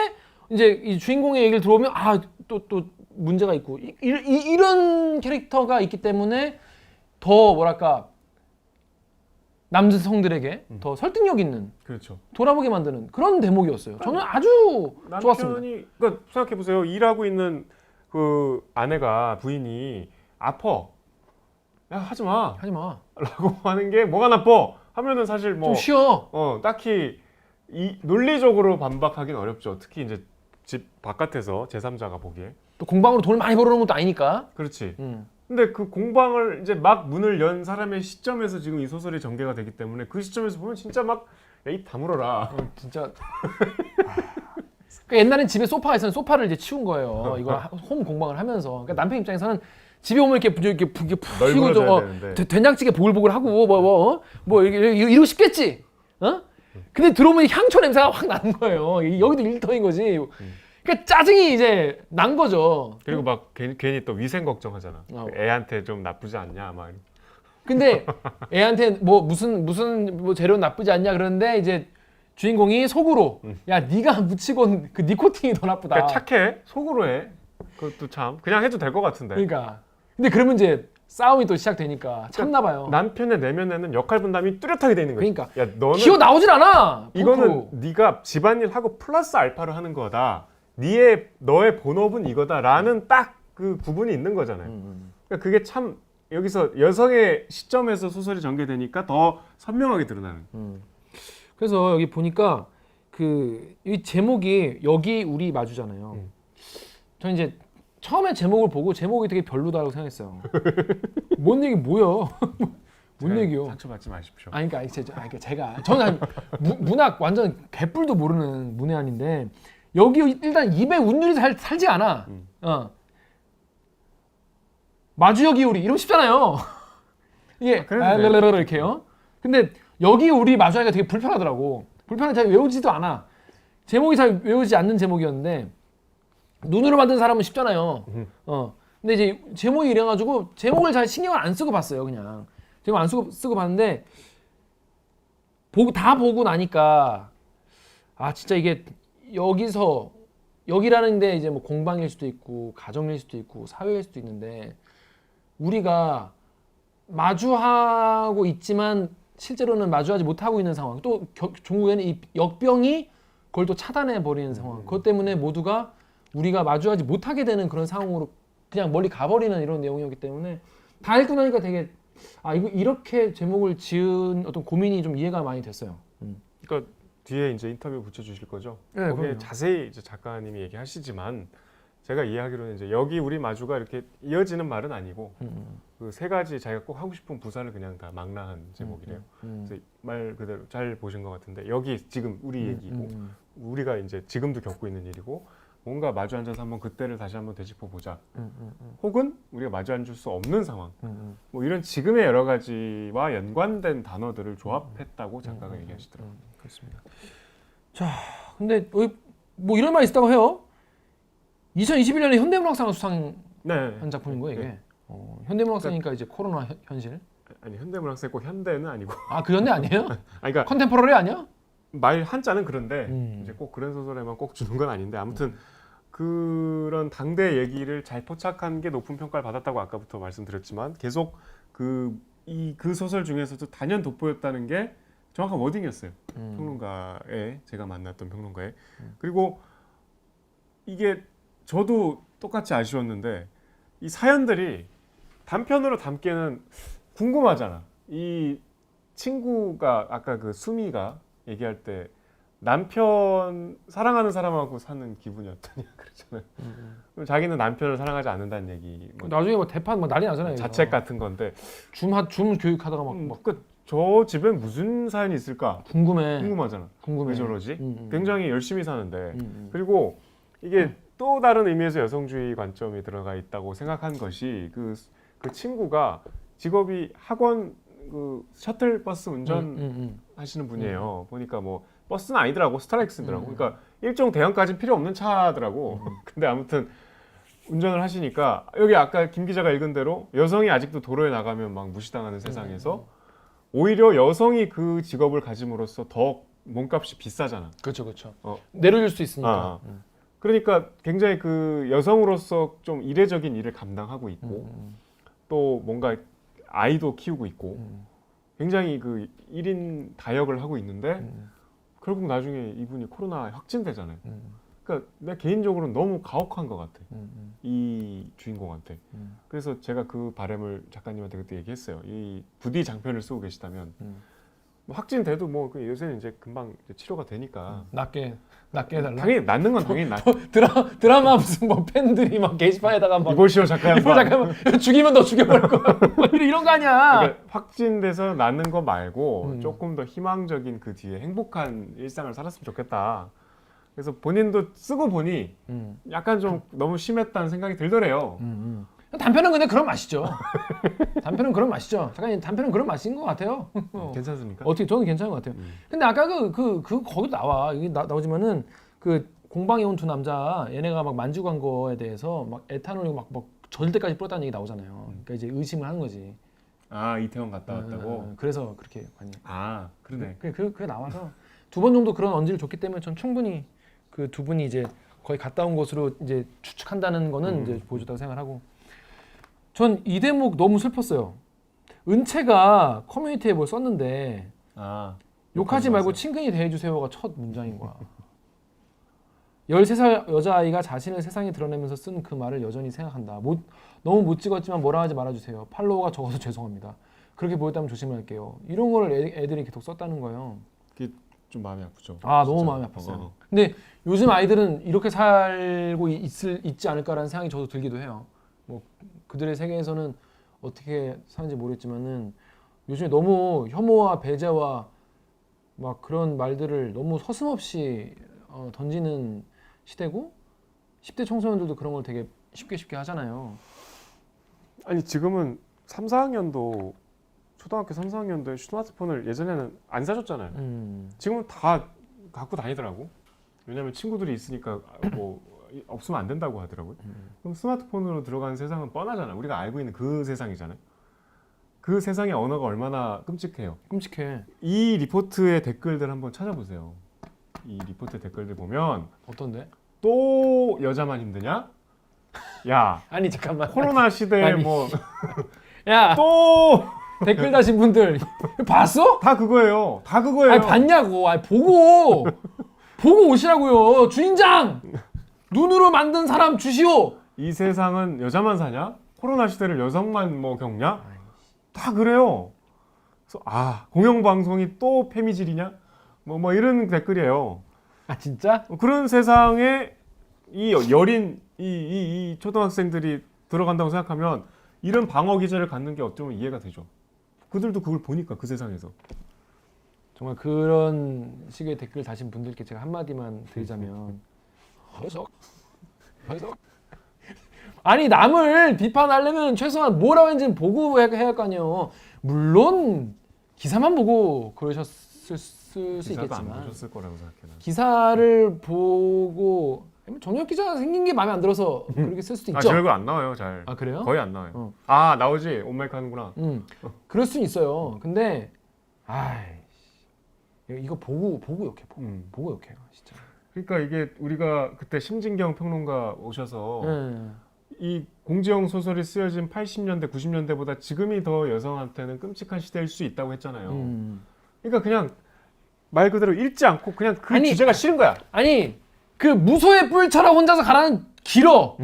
이제 이 주인공의 얘기를 들어보면 또 문제가 있고 이런 캐릭터가 있기 때문에 더 뭐랄까 남성들에게 더 설득력 있는 그렇죠. 돌아보게 만드는 그런 대목이었어요. 저는 아주 좋았습니다. 남편이 그러니까 생각해 보세요. 일하고 있는 그 아내가 부인이 아파. 야 하지 마. 하지 마. 라고 하는 게 뭐가 나빠? 하면은 사실 뭐 좀 쉬어. 딱히 이 논리적으로 반박하기는 어렵죠. 특히 이제 집 바깥에서 제3자가 보기에. 또 공방으로 돈을 많이 벌어오는 것도 아니니까. 그렇지. 근데 그 공방을 이제 막 문을 연 사람의 시점에서 지금 이 소설이 전개가 되기 때문에 그 시점에서 보면 진짜 막 입 다물어라. 진짜. 그러니까 옛날엔 집에 소파가 있었는데 소파를 이제 치운 거예요. 이걸 홈 공방을 하면서. 그러니까 남편 입장에서는 집에 오면 이렇게 푹 쉬고 되는데. 된장찌개 보글보글 하고 뭐 이러고 싶겠지. 어? 근데 들어오면 향초 냄새가 확 나는 거예요. 여기도 일터인 거지. 그러니까 짜증이 이제 난 거죠. 그리고 막 괜히 또 위생 걱정하잖아. 어. 애한테 좀 나쁘지 않냐 막. 근데 애한테 뭐 무슨 뭐 재료 나쁘지 않냐 그러는데 이제 주인공이 속으로 야 네가 묻히곤 그 니코틴이 더 나쁘다. 그러니까 착해. 속으로 해. 그것도 참 그냥 해도 될 것 같은데. 그러니까. 근데 그러면 이제 싸움이 또 시작되니까 참나 봐요. 남편의 내면에는 역할 분담이 뚜렷하게 돼 있는 거야. 그러니까. 야 너는 기어 나오질 않아. 이거는 네가 집안일 하고 플러스 알파로 하는 거다. 너의 본업은 이거다라는 딱 그 구분이 있는 거잖아요. 그러니까 그게 참 여기서 여성의 시점에서 소설이 전개되니까 더 선명하게 드러나는. 그래서 여기 보니까 이 제목이 여기 우리 마주잖아요. 저는 이제 처음에 제목을 보고 제목이 되게 별로다라고 생각했어요. 뭔 얘기 뭐야? 뭔 얘기요? 상처받지 마십시오. 그러니까 제가 저는 문학 완전 개뿔도 모르는 문외한인데 여기 일단 입에 운율이 살지 않아. 마주 여기 우리 이러면 쉽잖아요. 이게 이렇게요. 근데 여기 우리 마주하기가 되게 불편하더라고. 잘 외우지도 않아. 제목이 잘 외우지 않는 제목이었는데 눈으로 만든 사람은 쉽잖아요. 근데 이제 제목이 이래가지고 제목을 잘 신경을 안 쓰고 봤어요. 그냥 제목 안 쓰고 봤는데 다 보고 나니까 진짜 이게 여기라는 데 이제 뭐 공방일 수도 있고 가정일 수도 있고 사회일 수도 있는데 우리가 마주하고 있지만 실제로는 마주하지 못하고 있는 상황. 또 종국에는 이 역병이 그걸 또 차단해 버리는 상황. 그것 때문에 모두가 우리가 마주하지 못하게 되는 그런 상황으로 그냥 멀리 가버리는 이런 내용이었기 때문에 다 읽고 나니까 되게 이거 이렇게 제목을 지은 어떤 고민이 좀 이해가 많이 됐어요. 그러니까 뒤에 이제 인터뷰 붙여주실 거죠? 네, 거기에 그럼요. 자세히 이제 작가님이 얘기하시지만 제가 이해하기로는 이제 여기 우리 마주가 이렇게 이어지는 말은 아니고 그 세 가지 자기가 꼭 하고 싶은 부사를 그냥 다 망라한 제목이래요. 그래서 말 그대로 잘 보신 것 같은데 여기 지금 우리 얘기고 우리가 이제 지금도 겪고 있는 일이고 뭔가 마주 앉아서 한번 그때를 다시 한번 되짚어 보자. 혹은 우리가 마주 앉을 수 없는 상황. 뭐 이런 지금의 여러 가지와 연관된 단어들을 조합했다고 작가가 얘기하시더라고요. 그렇습니다. 자, 근데 뭐 이런 말이 있다고 해요. 2021년에 현대문학상을 수상한 네. 작품인 거예요, 이게. 네. 현대문학상이니까 이제 코로나 현실. 아니 현대문학상 꼭 현대는 아니고. 그 현대 아니에요? 그러니까 컨템포러리 아니야? 말 한자는 그런데 이제 꼭 그런 소설에만 꼭 주는 건 아닌데 아무튼 그런 당대 얘기를 잘 포착한 게 높은 평가를 받았다고 아까부터 말씀드렸지만 계속 그 소설 중에서도 단연 돋보였다는 게 정확한 워딩이었어요. 평론가에 제가 만났던 평론가에. 그리고 이게 저도 똑같이 아쉬웠는데 이 사연들이 단편으로 담기에는 궁금하잖아. 이 친구가 아까 그 수미가 얘기할 때 남편 사랑하는 사람하고 사는 기분이 어떠냐 그러잖아요. 그럼 자기는 남편을 사랑하지 않는다는 얘기. 뭐 나중에 뭐 대판 뭐 난리 나잖아요. 자책 같은 건데 줌 교육하다가 막 저 집엔 무슨 사연이 있을까 궁금하잖아. 궁금해. 왜 저러지? 굉장히 열심히 사는데 그리고 음. 이게 또 다른 의미에서 여성주의 관점이 들어가 있다고 생각한 것이 그 친구가 직업이 학원 그 셔틀버스 운전 하시는 분이에요. 보니까 뭐 버스는 아니더라고. 스타렉스더라고. 그러니까 일종 대형까지는 필요 없는 차더라고. 근데 아무튼 운전을 하시니까 여기 아까 김 기자가 읽은 대로 여성이 아직도 도로에 나가면 막 무시당하는 세상에서 오히려 여성이 그 직업을 가짐으로써 더 몸값이 비싸잖아. 그렇죠. 내려줄 수 있으니까. 그러니까 굉장히 그 여성으로서 좀 이례적인 일을 감당하고 있고 또 뭔가 아이도 키우고 있고 굉장히 그 1인 다역을 하고 있는데 결국 나중에 이분이 코로나 확진되잖아요. 그러니까 내 개인적으로는 너무 가혹한 것 같아. 이 주인공한테. 그래서 제가 그 바람을 작가님한테 그때 얘기했어요. 이 부디 장편을 쓰고 계시다면 뭐 확진돼도 뭐 그 요새는 이제 금방 이제 치료가 되니까 낫게 해달라. 당연히 낫는 건 당연히 낫. 드라마 무슨 뭐 팬들이 막 게시판에다가 막 이보시오 작가 이거 양반. 잠깐만 죽이면 너 죽여버릴 거야. 이런 거 아니야. 그러니까 확진돼서 낫는 거 말고 조금 더 희망적인 그 뒤에 행복한 일상을 살았으면 좋겠다. 그래서 본인도 쓰고 보니 약간 좀 너무 심했다는 생각이 들더래요. 단편은 근데 그런 맛이죠. 단편은 그런 맛이죠. 잠깐 단편은 그런 맛인 것 같아요. 괜찮습니까? 어떻게 저는 괜찮은 것 같아요. 근데 아까 그 거기도 나와 이게 나오지만은 그 공방에 온 두 남자 얘네가 막 만지고 한 거에 대해서 막 에탄올이 막 젖을 때까지 뿌렸다는 얘기 나오잖아요. 그러니까 이제 의심을 하는 거지. 아 이태원 갔다 왔다고? 그래서 그렇게 관이. 아 그러네. 그게 나와서 두 번 정도 그런 언지를 줬기 때문에 전 충분히 그 두 분이 이제 거의 갔다 온 것으로 이제 추측한다는 거는 이제 보여줬다고 생각하고. 전 이 대목 너무 슬펐어요. 은채가 커뮤니티에 뭘 썼는데 욕하지 말고 친근히 대해주세요가 첫 문장인 거야. 13살 여자아이가 자신을 세상에 드러내면서 쓴 그 말을 여전히 생각한다. 너무 못 찍었지만 뭐라 하지 말아주세요. 팔로워가 적어서 죄송합니다. 그렇게 보였다면 조심할게요. 이런 거를 애들이 계속 썼다는 거예요. 그게 좀 마음이 아프죠. 아 너무 마음이 아팠어요. 근데 요즘 아이들은 이렇게 살고 있지 않을까라는 생각이 저도 들기도 해요. 뭐 그들의 세계에서는 어떻게 사는지 모르겠지만은 요즘에 너무 혐오와 배제와 막 그런 말들을 너무 서슴없이 던지는 시대고 10대 청소년들도 그런 걸 되게 쉽게 하잖아요. 아니 지금은 3, 4학년도 초등학교 3, 4학년도에 스마트폰을 예전에는 안 사줬잖아요. 지금은 다 갖고 다니더라고. 왜냐면 친구들이 있으니까 뭐 없으면 안 된다고 하더라고요. 그럼 스마트폰으로 들어가는 세상은 뻔하잖아. 우리가 알고 있는 그 세상이잖아요. 그 세상의 언어가 얼마나 끔찍해요. 끔찍해. 이 리포트의 댓글들 한번 찾아보세요. 이 리포트 댓글들 보면 어떤데? 또 여자만 힘드냐? 야 아니 잠깐만. 코로나 시대에 아니. 뭐 야 또 댓글 다신 분들 봤어? 다 그거예요. 다 그거예요. 아니 봤냐고. 아니 보고 오시라고요. 주인장 눈으로 만든 사람 주시오. 이 세상은 여자만 사냐? 코로나 시대를 여성만 뭐 겪냐? 다 그래요. 그래서 공영방송이 또 페미질이냐? 뭐 이런 댓글이에요. 아 진짜? 그런 세상에 이 여린 이 초등학생들이 들어간다고 생각하면 이런 방어 기제를 갖는 게 어쩌면 이해가 되죠. 그들도 그걸 보니까 그 세상에서. 정말 그런 식의 댓글 다신 분들께 제가 한마디만 드리자면 해석. 아니 남을 비판하려면 최소한 뭐라고 했는지는 보고 해야 할 거 아니에요. 물론 기사만 보고 그러셨을 수 기사도 안 있겠지만 보셨을 거라고 생각해. 난. 기사를 보고 정혁 기자가 생긴 게 마음에 안 들어서 그렇게 쓸 수도 있죠. 저 얼굴 안 나와요, 잘. 아 그래요? 거의 안 나와요. 어. 나오지. 온마이크 하는구나. 그럴 수는 있어요. 근데 이거 보고 욕해. 보고 욕해요, 진짜. 그러니까 이게 우리가 그때 심진경 평론가 오셔서 이 공지영 소설이 쓰여진 80년대, 90년대보다 지금이 더 여성한테는 끔찍한 시대일 수 있다고 했잖아요. 그러니까 그냥 말 그대로 읽지 않고 그냥 그 주제가 싫은 거야. 아니 그 무소의 뿔처럼 혼자서 가라는 길어.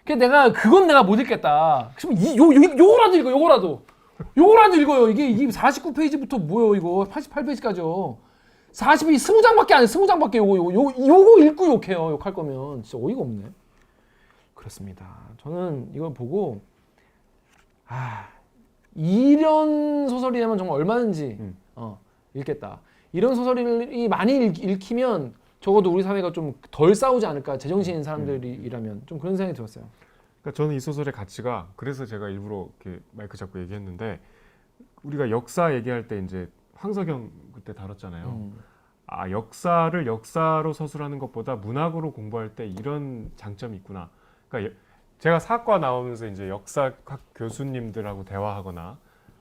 그건 내가 못 읽겠다. 그럼 요거라도 읽어. 요거라도 읽어요. 이게 49페이지부터 뭐예요 이거 88페이지까지요. 40이 20장밖에 안 해. 20장밖에 요거 읽고 욕해요. 욕할 거면 진짜 어이가 없네. 그렇습니다. 저는 이걸 보고 이런 소설이라면 정말 얼마든지 읽겠다. 이런 소설이 많이 읽히면 적어도 우리 사회가 좀 덜 싸우지 않을까. 제정신인 사람들이라면 좀 그런 생각이 들었어요. 그러니까 저는 이 소설의 가치가 그래서 제가 일부러 이렇게 마이크 잡고 얘기했는데 우리가 역사 얘기할 때 이제 황석영 그때 다뤘잖아요. 역사를 역사로 서술하는 것보다 문학으로 공부할 때 이런 장점이 있구나. 그러니까 제가 사학과 나오면서 이제 역사학 교수님들하고 대화하거나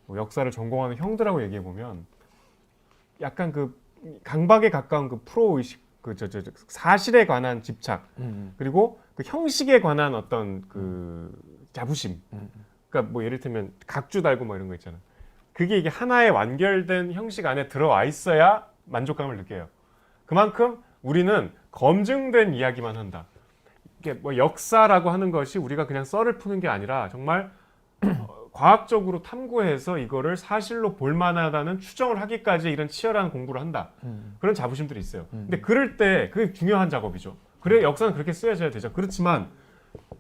뭐 역사를 전공하는 형들하고 얘기해 보면 약간 그 강박에 가까운 그 프로 의식 사실에 관한 집착 음. 그리고 그 형식에 관한 어떤 그 자부심. 그러니까 뭐 예를 들면 각주 달고 뭐 이런 거 있잖아. 그게 이게 하나의 완결된 형식 안에 들어와 있어야 만족감을 느껴요. 그만큼 우리는 검증된 이야기만 한다. 이게 뭐 역사라고 하는 것이 우리가 그냥 썰을 푸는 게 아니라 정말 과학적으로 탐구해서 이거를 사실로 볼만하다는 추정을 하기까지 이런 치열한 공부를 한다. 그런 자부심들이 있어요. 근데 그럴 때 그게 중요한 작업이죠. 그래 역사는 그렇게 쓰여져야 되죠. 그렇지만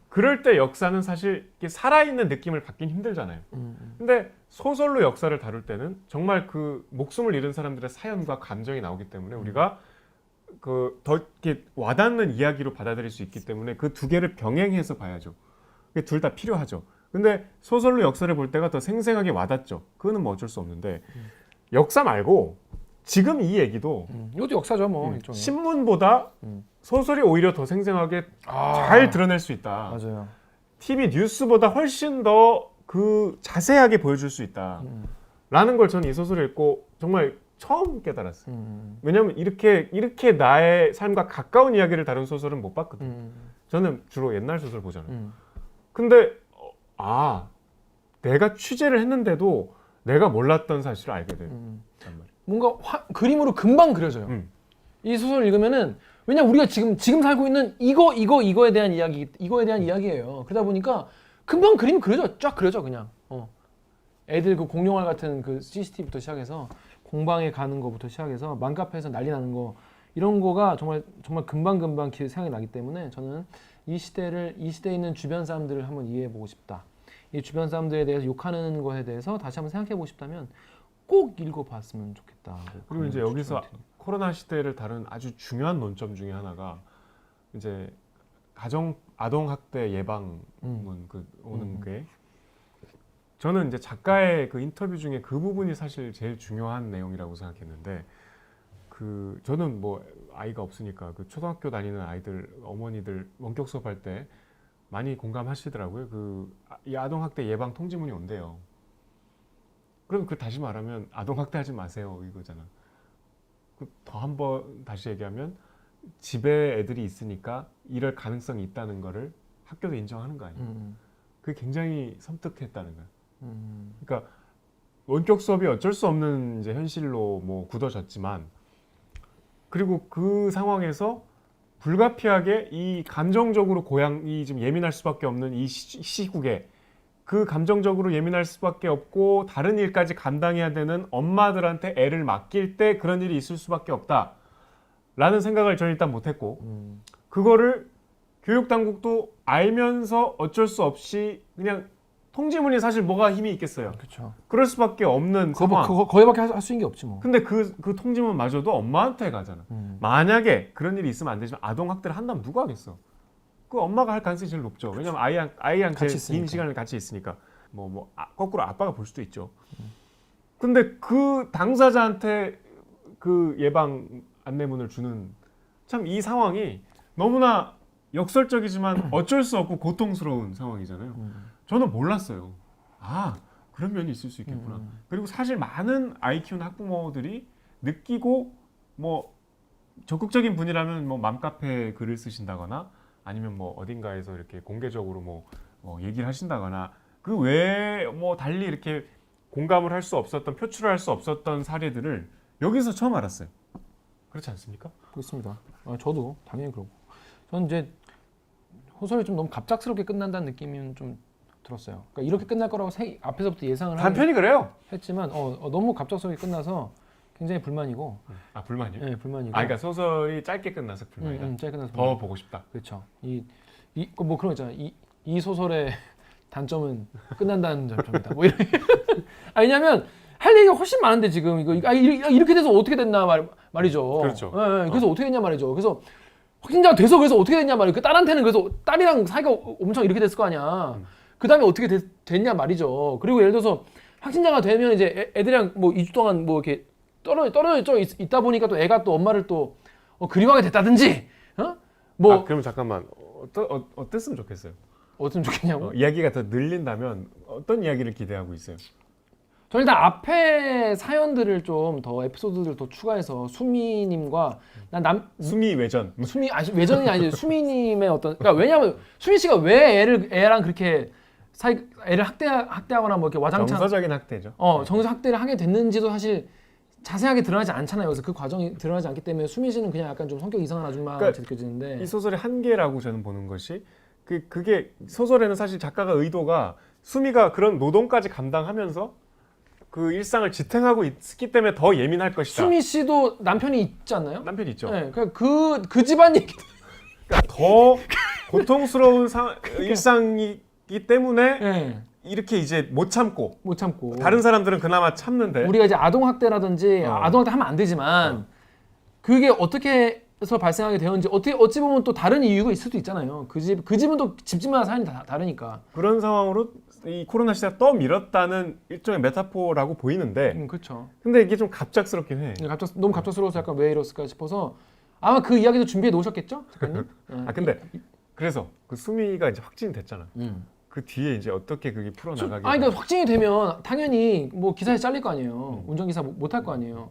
그럴 때 역사는 사실 이렇게 살아있는 느낌을 받긴 힘들잖아요. 근데 소설로 역사를 다룰 때는 정말 그 목숨을 잃은 사람들의 사연과 감정이 나오기 때문에 우리가 그 더 이렇게 와닿는 이야기로 받아들일 수 있기 때문에 그 두 개를 병행해서 봐야죠. 둘 다 필요하죠. 근데 소설로 역사를 볼 때가 더 생생하게 와닿죠. 그거는 뭐 어쩔 수 없는데 역사 말고 지금 이 얘기도 이것도 역사죠, 뭐 일종의. 신문보다 소설이 오히려 더 생생하게 잘 드러낼 수 있다. 맞아요. TV 뉴스보다 훨씬 더 그 자세하게 보여줄 수 있다. 라는 걸 저는 이 소설을 읽고 정말 처음 깨달았어요. 왜냐하면 이렇게 나의 삶과 가까운 이야기를 다룬 소설은 못 봤거든요. 저는 주로 옛날 소설 보잖아요. 근데 내가 취재를 했는데도 내가 몰랐던 사실을 알게 된단 말이에요. 뭔가 그림으로 금방 그려져요. 이 소설을 읽으면은 왜냐 우리가 지금 살고 있는 이거에 대한 이야기예요. 그러다 보니까 금방 그림이 쫙 그려져 그냥. 애들 그 공룡알 같은 그 CCTV부터 시작해서 공방에 가는 거부터 시작해서 맘카페에서 난리 나는 거 이런 거가 정말 금방 생각이 나기 때문에 저는 이 시대에 있는 주변 사람들을 한번 이해해 보고 싶다. 이 주변 사람들에 대해서 욕하는 거에 대해서 다시 한번 생각해 보고 싶다면 꼭 읽어봤으면 좋겠다. 그리고 이제 여기서 코로나 시대를 다룬 아주 중요한 논점 중에 하나가 이제 아동 학대 예방문 오는 게 저는 이제 작가의 그 인터뷰 중에 그 부분이 사실 제일 중요한 내용이라고 생각했는데 저는 뭐 아이가 없으니까 그 초등학교 다니는 아이들 어머니들 원격 수업할 때 많이 공감하시더라고요. 이 아동 학대 예방 통지문이 온대요. 그럼 다시 말하면 아동 학대하지 마세요 이거잖아. 더 한번 다시 얘기하면 집에 애들이 있으니까 이럴 가능성이 있다는 거를 학교도 인정하는 거 아니에요. 그게 굉장히 섬뜩했다는 거예요. 그러니까 원격 수업이 어쩔 수 없는 이제 현실로 뭐 굳어졌지만 그리고 그 상황에서 불가피하게 이 감정적으로 이 좀 예민할 수밖에 없는 이 시국에 그 감정적으로 예민할 수밖에 없고 다른 일까지 감당해야 되는 엄마들한테 애를 맡길 때 그런 일이 있을 수밖에 없다라는 생각을 저는 일단 못했고 그거를 교육당국도 알면서 어쩔 수 없이 그냥 통지문이 사실 뭐가 힘이 있겠어요. 그렇죠. 그럴 수밖에 없는 상황. 거기밖에 할 수 있는 게 없지 뭐. 근데 그 통지문마저도 엄마한테 가잖아. 만약에 그런 일이 있으면 안 되지만 아동 학대를 한다면 누가 하겠어? 그 엄마가 할 가능성이 제일 높죠. 왜냐면 아이랑 제일 긴 시간을 같이 있으니까. 거꾸로 아빠가 볼 수도 있죠. 근데 그 당사자한테 그 예방 안내문을 주는 참 이 상황이 너무나 역설적이지만 어쩔 수 없고 고통스러운 상황이잖아요. 저는 몰랐어요. 그런 면이 있을 수 있겠구나. 그리고 사실 많은 아이 키우는 학부모들이 느끼고 뭐 적극적인 분이라면 뭐 맘카페 글을 쓰신다거나 아니면 뭐 어딘가에서 이렇게 공개적으로 뭐 얘기를 하신다거나 그 외에 뭐 달리 이렇게 공감을 할 수 없었던 표출을 할 수 없었던 사례들을 여기서 처음 알았어요. 그렇지 않습니까? 그렇습니다. 저도 당연히 그러고. 저는 이제 소설이 좀 너무 갑작스럽게 끝난다는 느낌이 좀 들었어요. 그러니까 이렇게 끝날 거라고 앞에서부터 예상을 단편이 그래요. 했지만 너무 갑작스럽게 끝나서 굉장히 불만이고. 불만이요? 네, 불만이고. 그러니까 소설이 짧게 끝나서 불만이다. 짧게 끝나서 더 보고 싶다. 그렇죠. 뭐 그런 거 있잖아요. 이 소설의 단점은 끝난다는 점입니다. 뭐 이런. 왜냐면 할 얘기가 훨씬 많은데 지금 이렇게 돼서 어떻게 됐나 말이죠. 그렇죠. 네, 그래서 어떻게 됐냐 말이죠. 그래서 확진자가 돼서 그래서 어떻게 됐냐 말이에요. 그 딸한테는 그래서 딸이랑 사이가 엄청 이렇게 됐을 거 아니야. 그 다음에 어떻게 됐냐 말이죠. 그리고 예를 들어서 확진자가 되면 이제 애들이랑 뭐 2주 동안 뭐 이렇게 떨어져 있다 보니까 또 애가 또 엄마를 또 그리워하게 됐다든지, 그러면 잠깐만 어땠으면 좋겠어요? 어떻으면 좋겠냐고? 이야기가 더 늘린다면 어떤 이야기를 기대하고 있어요? 저는 일단 앞에 사연들을 좀 더 에피소드들 더 추가해서 수미님과 수미 외전. 수미 외전이 아니지 수미님의 어떤 그러니까 왜냐면 수미 씨가 왜 애랑 그렇게 애를 학대하거나 뭐 이렇게 와장창 정서적인 학대죠. 정서 학대를 하게 됐는지도 사실 자세하게 드러나지 않잖아요. 그래서 그 과정이 드러나지 않기 때문에 수미 씨는 그냥 약간 좀 성격 이상한 아줌마 같이 느껴지는데 이 소설의 한계라고 저는 보는 것이 그게 소설에는 사실 작가가 의도가 수미가 그런 노동까지 감당하면서 그 일상을 지탱하고 있기 때문에 더 예민할 것이다. 수미 씨도 남편이 있지 않나요? 남편이 있죠. 네, 그 집안 얘기. 그러니까 더 고통스러운 일상이기 때문에 네, 이렇게 이제 못 참고 못 참고. 다른 사람들은 그나마 참는데 우리가 이제 아동 학대라든지 아동 학대 하면 안 되지만 그게 어떻게 해서 발생하게 되었는지 어찌 보면 또 다른 이유가 있을 수도 있잖아요. 그 집은 또 집집마다 사연이 다르니까. 그런 상황으로 이 코로나 시대가 떠밀었다는 일종의 메타포라고 보이는데 그렇죠. 근데 이게 좀 갑작스럽긴 해. 너무 갑작스러워서 약간 왜 이랬을까 싶어서 아마 그 이야기도 준비해 놓으셨겠죠, 작가님? 근데 그래서 그 수미가 이제 확진이 됐잖아. 그 뒤에 이제 어떻게 그게 풀어나가게? 그러니까 확진이 되면 당연히 뭐 기사에 잘릴 거 아니에요. 운전기사 못 할 거 아니에요.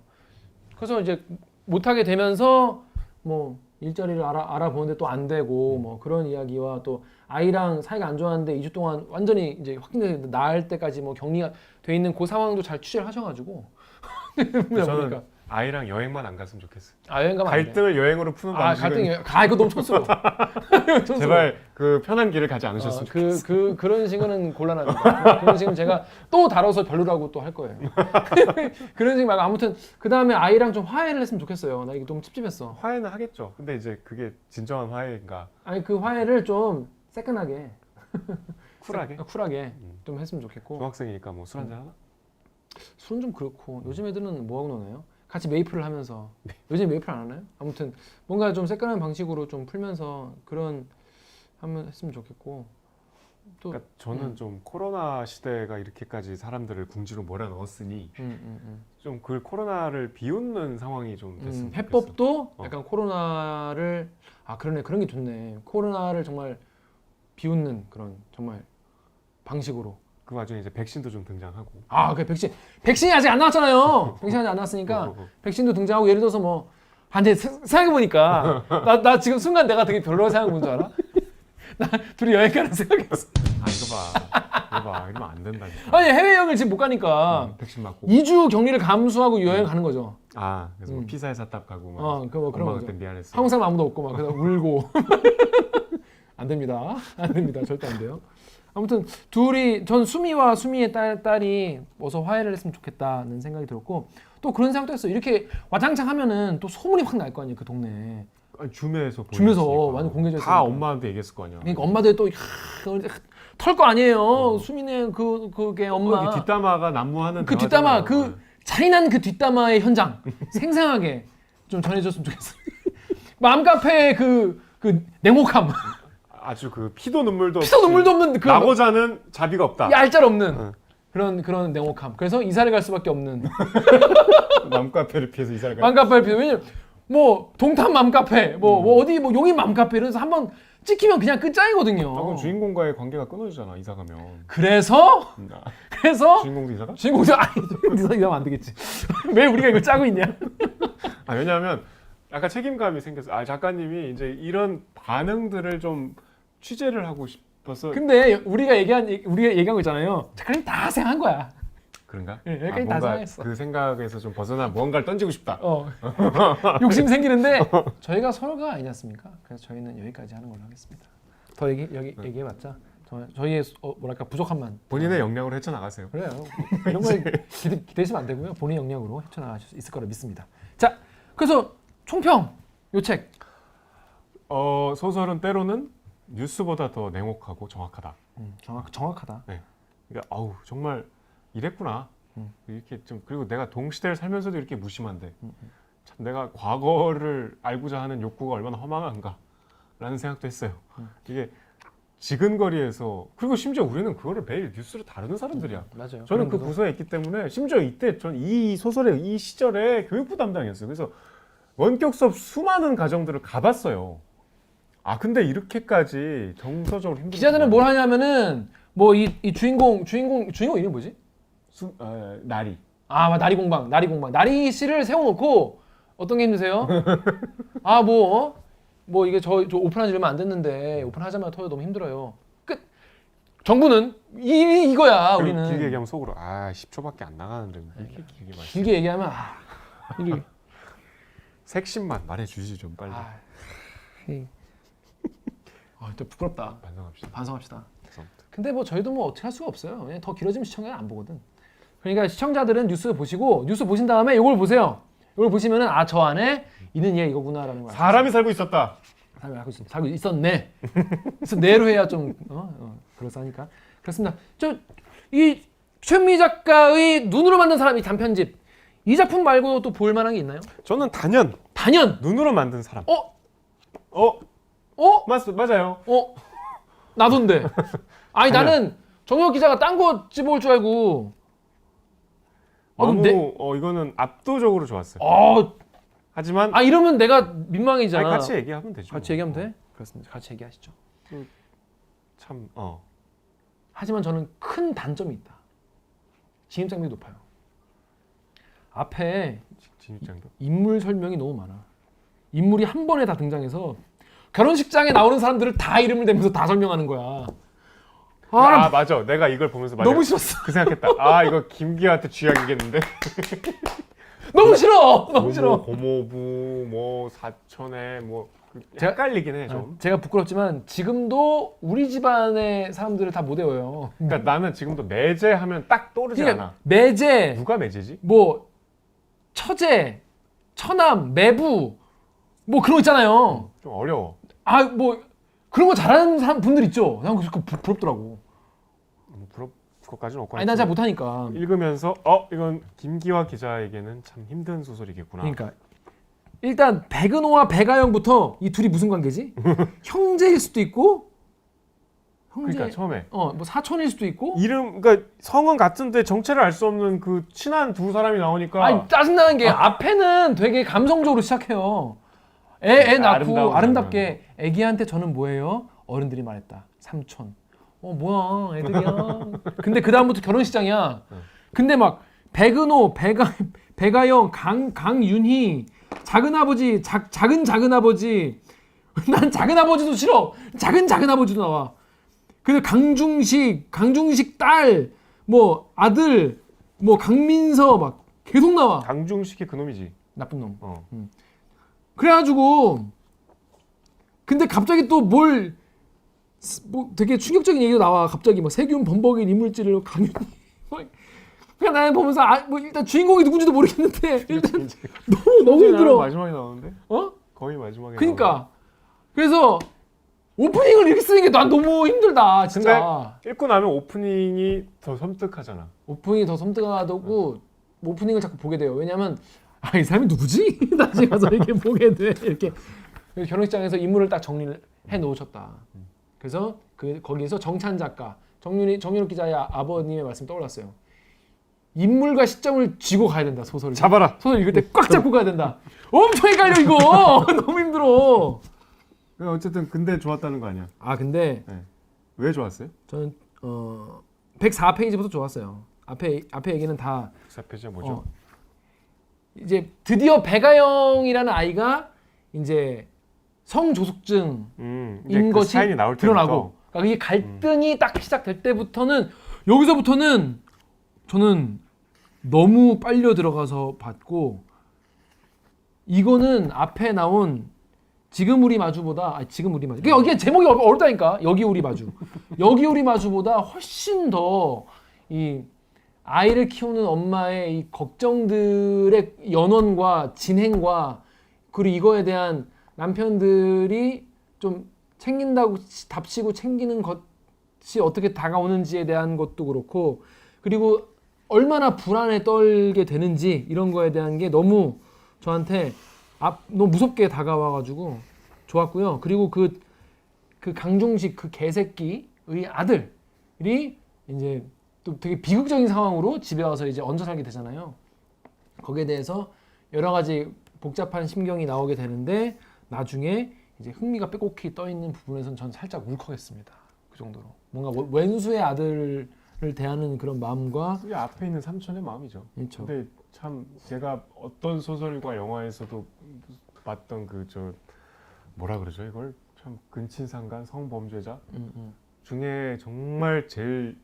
그래서 이제 못 하게 되면서 뭐 일자리를 알아보는데 또 안 되고 뭐 그런 이야기와 또 아이랑 사이가 안 좋았는데 2주 동안 완전히 이제 확진돼 나을 때까지 뭐 격리가 돼 있는 그 상황도 잘 취재를 하셔가지고 저는 아이랑 여행만 안 갔으면 좋겠어요. 여행 가면 안 돼. 갈등을 여행으로 푸는 방식은 이거 너무 촌스러워. 제발 그 편한 길을 가지 않으셨으면 좋겠어요. 그런 식은 곤란합니다. 그런 식은 제가 또 다뤄서 별로라고 또 할 거예요. 그런 식 말고 아무튼 그 다음에 아이랑 좀 화해를 했으면 좋겠어요. 나 이게 너무 찝찝했어. 화해는 하겠죠. 근데 이제 그게 진정한 화해인가? 아니 그 화해를 좀 새끈하게, 쿨하게 좀 했으면 좋겠고. 중학생이니까 뭐 술 한잔 하나? 술은 좀 그렇고 요즘 애들은 뭐 하고 노나요? 같이 메이플을 하면서 요즘 메이플 안 하나요? 아무튼 뭔가 좀 새끈한 방식으로 좀 풀면서 그런 하면 했으면 좋겠고 또 그러니까 저는 좀 코로나 시대가 이렇게까지 사람들을 궁지로 몰아넣었으니 좀 그 코로나를 비웃는 상황이 좀 됐으면 좋겠어. 해법도 약간 코로나를 그러네 그런 게 좋네. 코로나를 정말 비웃는 그런 정말 방식으로. 그 와중에 이제 백신도 좀 등장하고. 그 백신이 아직 안 나왔잖아요. 백신이 아직 안 나왔으니까 백신도 등장하고 예를 들어서 뭐 근데 생각해 보니까 나 지금 순간 내가 되게 별로 생각 본 줄 알아? 나 둘이 여행 가는 생각했어. 이거 봐. 이러면 안 된다니까. 아니 해외여행을 지금 못 가니까 백신 맞고. 2주 격리를 감수하고 여행 가는 거죠. 그래서 뭐 피사에 샀답 가고 막. 그런 엄마 거죠. 그때 미안했어. 한국 사람 아무도 없고 막 그냥 울고. 안 됩니다. 절대 안 돼요. 아무튼 전 수미와 수미의 딸이 어서 화해를 했으면 좋겠다는 생각이 들었고 또 그런 생각도 했어요. 이렇게 와장창 하면은 또 소문이 확 날 거 아니에요. 그 동네에. 줌에서 완전 공개져 있으니까. 다 엄마한테 얘기했을 거 아니야. 그러니까 엄마들 또 털 거 아니에요. 수미네 그게 엄마. 그 뒷담화가 난무하는 그 뒷담화 잔인한 그 뒷담화의 현장 생생하게 좀 전해줬으면 좋겠어요. 맘카페의 그 냉혹함. 아주 그 피도 눈물도 없는 그 나고자 하는 자비가 없다. 얄짤 없는 그런 냉혹함. 그래서 이사를 갈 수밖에 없는. 맘카페를 피해서 이사를 가. 맘카페를 피해서 왜냐면 뭐 동탄 맘카페, 뭐 어디 뭐 용인 맘카페 이래서 한번 찍히면 그냥 끝장이거든요. 그럼 주인공과의 관계가 끊어지잖아 이사 가면. 그래서 주인공도 이사가? 주인공도 이사가면 안 되겠지. 왜 우리가 이걸 짜고 있냐? 왜냐하면 약간 책임감이 생겼어. 작가님이 이제 이런 반응들을 좀 취재를 하고 싶어서. 근데 우리가 얘기한 거 있잖아요. 작가님 다 생각한 거야. 그런가? 네, 여기까지 다 생각했어. 그 생각에서 좀 벗어나 무언가를 던지고 싶다. 욕심 생기는데 저희가 서로가 아니지 않습니까? 그래서 저희는 여기까지 하는 걸로 하겠습니다. 더 얘기해봤자 저희의 뭐랄까 부족함만 본인의 역량으로 헤쳐나가세요. 그래요. 이런 거에 기대시면 안 되고요. 본인 역량으로 헤쳐나가실 수 있을 거라 믿습니다. 자, 그래서 총평 요 책. 소설은 때로는 뉴스보다 더 냉혹하고 정확하다. 정확하다. 네. 그러니까 정말 이랬구나. 이렇게 좀 그리고 내가 동시대를 살면서도 이렇게 무심한데 참 내가 과거를 알고자 하는 욕구가 얼마나 허망한가라는 생각도 했어요. 이게 지근거리에서 그리고 심지어 우리는 그거를 매일 뉴스로 다루는 사람들이야. 맞아요. 저는 그 부서에 있기 때문에 심지어 이때 전 이 소설의 이 시절에 교육부 담당이었어요. 그래서 원격 수업 수많은 가정들을 가봤어요. 근데 이렇게까지 정서적으로 힘들어. 기자들은 뭘 하냐면은 뭐 이 주인공 이름이 뭐지? 나리. 아, 나리 공방. 나리 씨를 세워놓고 어떤 게 힘드세요? 아, 뭐 이게 저 오픈한 지 얼마 안 됐는데 오픈하자마자 터져 너무 힘들어요. 끝. 정부는 이거야. 그리고 우리는 길게 얘기하면 속으로 10초밖에 안 나가는데 왜 이렇게 길게 말씀. 길게 얘기하면 이게 색심만 말해주시 좀 빨리. 또 부끄럽다. 반성합시다. 죄송합니다. 근데 뭐 저희도 뭐 어떻게 할 수가 없어요. 그냥 더 길어지면 시청자는 안 보거든. 그러니까 시청자들은 뉴스 보시고 뉴스 보신 다음에 이걸 보세요. 이걸 보시면은 저 안에 있는 얘 이거구나라는 거야. 사람이 살고 있었다. 살고 있었네. 있었네로 해야 좀 그럴싸하니까. 그렇습니다. 이 최은미 작가의 눈으로 만든 사람 이 단편집 이 작품 말고 또 볼 만한 게 있나요? 저는 단연 눈으로 만든 사람. 맞아요. 나도인데. 아니 나는 정혁 기자가 딴 거 집어올 줄 알고. 이거는 압도적으로 좋았어요. 하지만 이러면 내가 민망해지잖아. 같이 얘기하면 되죠. 같이 얘기하면 돼? 그렇습니다. 같이 얘기하시죠. 참 하지만 저는 큰 단점이 있다. 진입장벽이 높아요. 앞에 진입장벽. 인물 설명이 너무 많아. 인물이 한 번에 다 등장해서 결혼식장에 나오는 사람들을 다 이름을 대면서 다 설명하는 거야. 맞아. 내가 이걸 보면서 너무 싫었어. 그 생각했다. 이거 김기아한테 쥐약이겠는데. 너무 싫어. 고모부 뭐 사촌에 뭐 제가- 헷갈리긴 해 좀. 제가 부끄럽지만 지금도 우리 집안의 사람들을 다 못 외워요. 그러니까 나는 지금도 매제하면 딱 떠오르지 않아. 매제, 누가 매제지? 뭐 처제, 처남, 매부, 뭐 그런 거 있잖아요. 좀 어려워. 뭐 그런 거 잘하는 사람 분들 있죠. 난 그거 부럽더라고. 그것까지는 없고. 난 잘 못하니까. 읽으면서 이건 김기화 기자에게는 참 힘든 소설이겠구나. 그러니까 일단 백은호와 백아영부터 이 둘이 무슨 관계지? 형제일 수도 있고, 그러니까 처음에 뭐 사촌일 수도 있고. 그러니까 성은 같은데 정체를 알 수 없는 그 친한 두 사람이 나오니까. 짜증나는 게 앞에는 되게 감성적으로 시작해요. 애 낳고 아름답게 애기한테 저는 뭐예요? 어른들이 말했다. 삼촌. 뭐야 애들이야. 근데 그 다음부터 결혼식장이야. 근데 막 백은호, 백아영, 강윤희, 작은아버지, 작은아버지. 난 작은아버지도 싫어. 작은아버지도 나와. 그리고 강중식 딸, 뭐 아들, 뭐 강민서 막 계속 나와. 강중식이 그놈이지. 나쁜 놈. 그래가지고 근데 갑자기 또 뭐 되게 충격적인 얘기도 나와. 갑자기 막 세균 범벅인 이물질을 강윤이. 그냥 나는 보면서 뭐 일단 주인공이 누군지도 모르겠는데 일단 너무 힘들어. 마지막에 나오는데? 거의 마지막에. 그러니까 그래서 오프닝을 이렇게 쓰는 게 난 너무 힘들다 진짜. 근데 읽고 나면 오프닝이 더 섬뜩하잖아. 오프닝이 더 섬뜩하다고 오프닝을 자꾸 보게 돼요. 왜냐면 이 사람이 누구지? 다시 가서 이렇게 보게 돼. 이렇게 결혼식장에서 인물을 딱 정리를 해 놓으셨다. 그래서 거기서 정찬 작가, 정윤욱 기자의 아버님의 말씀 떠올랐어요. 인물과 시점을 쥐고 가야 된다. 소설 읽을 때 꽉 잡고 가야 된다. 엄청 헷갈려 이거. 너무 힘들어. 어쨌든 근데 좋았다는 거 아니야? 근데 왜 좋았어요? 저는 104페이지부터 좋았어요. 앞에 얘기는 다 104페이지가 뭐죠? 이제 드디어 백아영이라는 아이가 이제 성조숙증인 것이 드러나고, 그러니까 이 갈등이 딱 시작될 때부터는 여기서부터는 저는 너무 빨려 들어가서 봤고, 이거는 앞에 나온 지금 우리 마주보다 여기 제목이 어렵다니까. 여기 우리 마주보다 훨씬 더 이 아이를 키우는 엄마의 이 걱정들의 연원과 진행과 그리고 이거에 대한 남편들이 좀 챙긴다고 답시고 챙기는 것이 어떻게 다가오는지에 대한 것도 그렇고, 그리고 얼마나 불안에 떨게 되는지 이런 거에 대한 게 너무 저한테 너무 무섭게 다가와가지고 좋았고요. 그리고 그 강중식 그 개새끼의 아들이 이제 또 되게 비극적인 상황으로 집에 와서 이제 얹혀 살게 되잖아요. 거기에 대해서 여러 가지 복잡한 심경이 나오게 되는데 나중에 이제 흥미가 빼곡히 떠 있는 부분에서는 전 살짝 울컥했습니다. 그 정도로 뭔가 왼수의 아들을 대하는 그런 마음과 그게 앞에 있는 삼촌의 마음이죠. 그렇죠. 근데 참 제가 어떤 소설과 영화에서도 봤던 그 저 뭐라 그러죠 이걸 참 근친상간 성범죄자 중에 정말 제일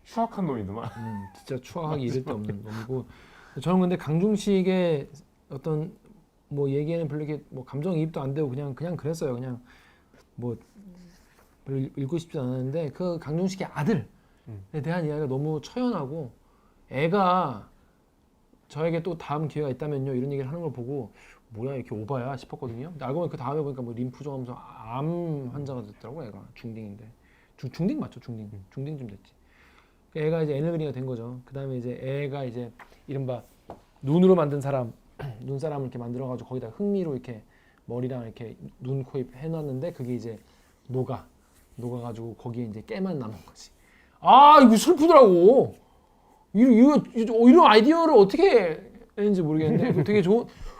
추악한 놈이더만. 진짜 추악하기 이를 데 없는 놈이고 저는 근데 강중식의 어떤 뭐 얘기에는 별로 이렇게 뭐 감정이입도 안 되고 그냥 그랬어요. 그냥 뭐 별로 읽고 싶지 않았는데 그 강중식의 아들에 대한 이야기가 너무 처연하고 애가 저에게 또 다음 기회가 있다면요 이런 얘기를 하는 걸 보고 뭐야 이렇게 오바야 싶었거든요. 근데 알고 보니 그 다음에 보니까 뭐 림프종 하면서 암 환자가 됐더라고. 애가 중딩인데 중딩 맞죠? 중딩쯤 됐지. 애가 이제 애늙은이가 된 거죠. 그 다음에 이제 애가 이제 이른바 눈으로 만든 사람, 눈사람을 이렇게 만들어가지고 거기다 흑미로 이렇게 머리랑 이렇게 눈, 코, 입 해놨는데 그게 이제 녹아가지고 거기에 이제 깨만 남은 거지. 아 이거 슬프더라고. 이런 아이디어를 어떻게 했는지 모르겠는데 이거 되게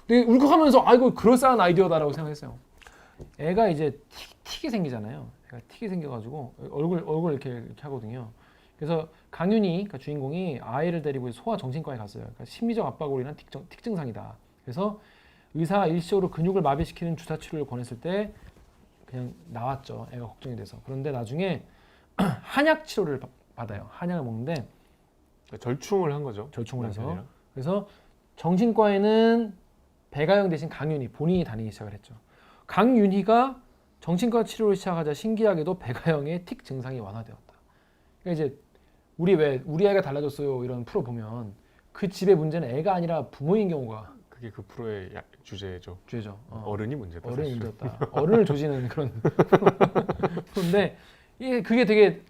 되게 울컥하면서 아 이거 그럴싸한 아이디어다라고 생각했어요. 애가 이제 틱이 생기잖아요. 애가 틱이 생겨가지고 얼굴 이렇게 하거든요. 그래서 강윤희 그러니까 주인공이 아이를 데리고 소아 정신과에 갔어요. 그러니까 심리적 압박으로 인한 틱 증상이다. 그래서 의사가 일시적으로 근육을 마비시키는 주사 치료를 권했을 때 그냥 나왔죠. 애가 걱정이 돼서. 그런데 나중에 한약 치료를 받아요. 한약을 먹는데 절충을 한 거죠. 절충을 해서. 남편이랑. 그래서 정신과에는 배가영 대신 강윤희 본인이 다니기 시작을 했죠. 강윤희가 정신과 치료를 시작하자 신기하게도 배가영의 틱 증상이 완화되었다. 그러니까 이제 우리 아이가 달라졌어요 이런 프로 보면 그 집의 문제는 애가 아니라 부모인 경우가 그게 그 프로의 주제죠. 죄죠. 어른이 문제다. 어른이 사실. 문제였다. 어른을 조지는 그런. 그런데 그게 되게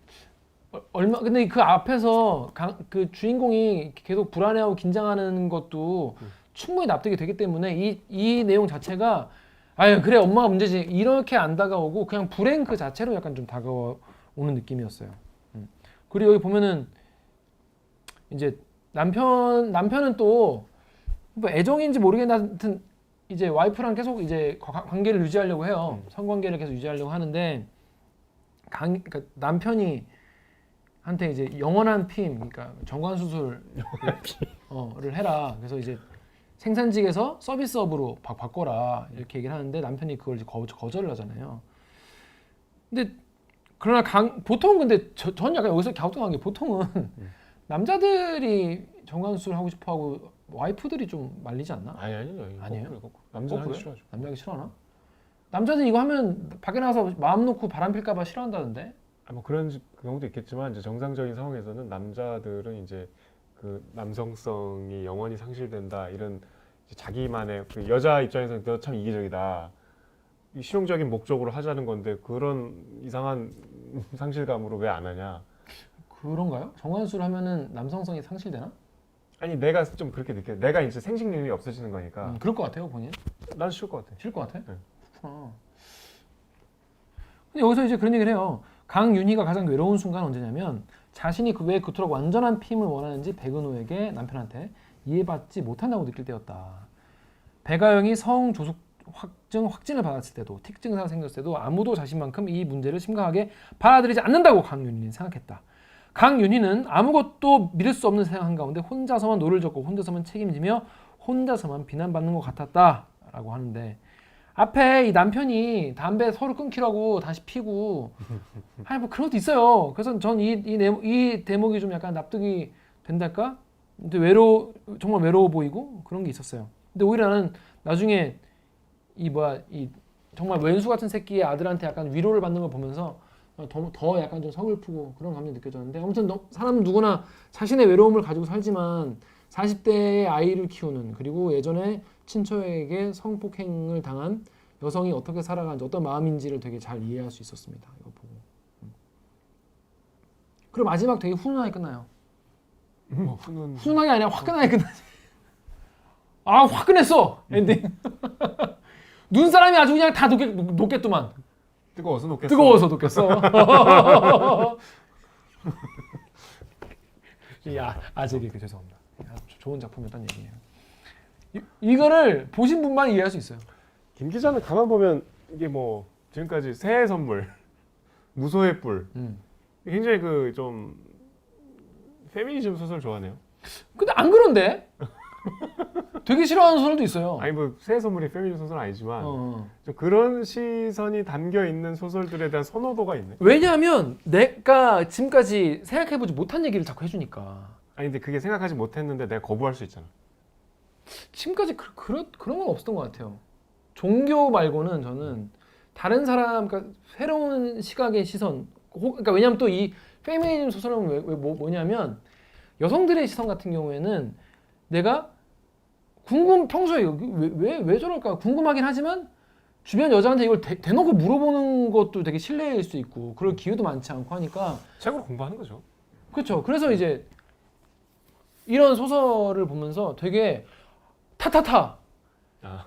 근데 그 앞에서 그 주인공이 계속 불안해하고 긴장하는 것도 충분히 납득이 되기 때문에 이 내용 자체가 아유 그래 엄마가 문제지 이렇게 안 다가오고 그냥 불행 그 자체로 약간 좀 다가오는 느낌이었어요. 그리고 여기 보면은 이제 남편은 또 뭐 애정인지 모르겠는데 하여튼 이제 와이프랑 계속 이제 관계를 유지하려고 해요. 성관계를 계속 유지하려고 하는데 그러니까 남편이 한테 이제 영원한 피임, 그러니까 정관 수술을 해라. 그래서 이제 생산직에서 서비스업으로 바꿔라 이렇게 얘기를 하는데 남편이 그걸 이제 거절을 하잖아요. 근데 그러나 보통은 근데 전 약간 여기서 갸우뚱한 게 보통은 남자들이 정관 수술 하고 싶어하고 와이프들이 좀 말리지 않나? 아니에요? 남자는 하기 그래요? 싫어하죠. 남자가 싫어하나? 남자들 이거 하면 밖에 나가서 마음 놓고 바람 필까봐 싫어한다던데? 뭐 그런 경우도 있겠지만 이제 정상적인 상황에서는 남자들은 이제 그 남성성이 영원히 상실된다 이런 이제 자기만의 그 여자 입장에서는 너 참 이기적이다. 이 실용적인 목적으로 하자는 건데 그런 이상한 상실감으로 왜 안 하냐? 그런가요? 정관수술 하면은 남성성이 상실되나? 아니 내가 좀 그렇게 느껴. 내가 이제 생식능력이 없어지는 거니까. 그럴 것 같아요, 본인. 난 싫을 것 같아. 싫을 것 같아? 네. 그렇구나. 근데 여기서 이제 그런 얘기를 해요. 강윤희가 가장 외로운 순간 언제냐면 자신이 왜 그토록 완전한 피임을 원하는지 백은호에게 남편한테 이해받지 못한다고 느낄 때였다. 배가영이 성 조숙 확진을 받았을 때도 틱 증상이 생겼을 때도 아무도 자신만큼 이 문제를 심각하게 받아들이지 않는다고 강윤희는 생각했다. 강윤희는 아무것도 믿을 수 없는 세상 한가운데 혼자서만 노를 젓고 혼자서만 책임지며 혼자서만 비난받는 것 같았다라고 하는데 앞에 이 남편이 담배 서로 끊기라고 다시 피고 아니 뭐 그런 것도 있어요. 그래서 전 이 대목이 좀 약간 납득이 된달까? 근데 정말 외로워 보이고 그런 게 있었어요. 근데 오히려 나는 나중에 이 정말 왼수 같은 새끼의 아들한테 약간 위로를 받는 걸 보면서 더 약간 좀 서글프고 그런 감정이 느껴졌는데 아무튼 사람은 누구나 자신의 외로움을 가지고 살지만 40대의 아이를 키우는 그리고 예전에 친처에게 성폭행을 당한 여성이 어떻게 살아가는지 어떤 마음인지를 되게 잘 이해할 수 있었습니다. 이거 보고. 그리고 마지막 되게 훈훈하게 끝나요. 훈훈하게 아니라 화끈하게 끝나지. 아 화끈했어 엔딩. 눈사람이 아주 그냥 다 녹겠더만. 뜨거워서 녹겠어. 뜨거워서 녹겠어. 아재개그 죄송합니다. 좋은 작품이었다는 얘기예요. 이거를 보신 분만 이해할 수 있어요. 김 기자는 가만 보면 이게 뭐 지금까지 새해 선물, 무소의 뿔 굉장히 그 좀 페미니즘 소설 좋아하네요. 근데 안 그런데? 되게 싫어하는 소설도 있어요. 아니 뭐 새해 선물이 페미니즘 소설은 아니지만 어. 좀 그런 시선이 담겨 있는 소설들에 대한 선호도가 있네. 왜냐하면 내가 지금까지 생각해보지 못한 얘기를 자꾸 해주니까. 아니 근데 그게 생각하지 못했는데 내가 거부할 수 있잖아. 지금까지 그런 건 없었던 것 같아요. 종교 말고는 저는 다른 사람, 그러니까 새로운 시각의 시선, 그러니까 왜냐하면 또 이 페미니즘 소설은 뭐냐면 여성들의 시선 같은 경우에는 내가 평소에 왜 저럴까 궁금하긴 하지만 주변 여자한테 이걸 대놓고 물어보는 것도 되게 실례일 수 있고 그럴 기회도 많지 않고 하니까 책으로 공부하는 거죠. 그렇죠. 그래서 이제 이런 소설을 보면서 되게 타타타 아.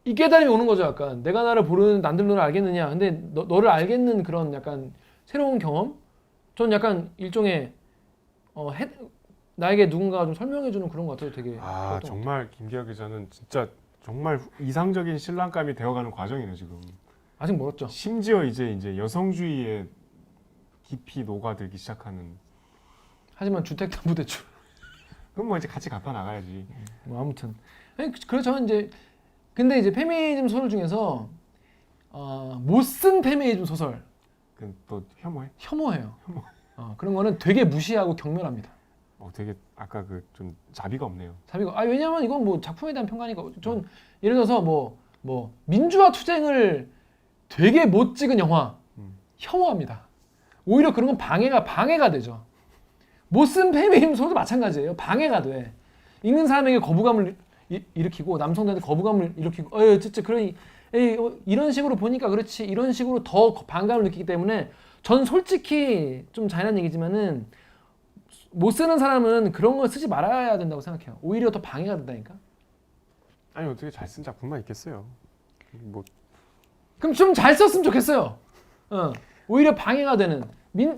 이 깨달음이 오는 거죠. 약간 내가 나를 모르는 남들 너를 알겠느냐. 근데 너를 알겠는 그런 약간 새로운 경험. 전 약간 일종의 나에게 누군가가 좀 설명해주는 그런 것 같아요. 되게. 아 그랬던 것 정말 김기하 기자는 진짜 정말 이상적인 신랑감이 되어가는 과정이네 지금. 같아요. 아직 멀었죠. 심지어 이제 여성주의에 깊이 녹아들기 시작하는. 하지만 주택담보대출. 그럼 뭐 이제 같이 갚아 나가야지. 뭐 아무튼. 그래서 저는 이제 근데 이제 페미니즘 소설 중에서 못 쓴 페미니즘 소설 그 또 혐오해? 혐오해요. 그런 거는 되게 무시하고 경멸합니다. 되게 아까 그 좀 자비가 없네요. 자비가 왜냐면 이건 뭐 작품에 대한 평가니까 전 예를 들어서 뭐 민주화 투쟁을 되게 못 찍은 영화 혐오합니다. 오히려 그런 건 방해가 되죠. 못 쓴 페미니즘 소설도 마찬가지예요. 방해가 돼. 읽는 사람에게 거부감을 일으키고 남성들한테 거부감을 일으키고 진짜 이런 식으로 보니까 그렇지 이런 식으로 더 반감을 느끼기 때문에 전 솔직히 좀 잔인한 얘기지만은 못 쓰는 사람은 그런 걸 쓰지 말아야 된다고 생각해요. 오히려 더 방해가 된다니까. 아니 어떻게 잘 쓴 작품만 있겠어요. 뭐 그럼 좀 잘 썼으면 좋겠어요. 오히려 방해가 되는.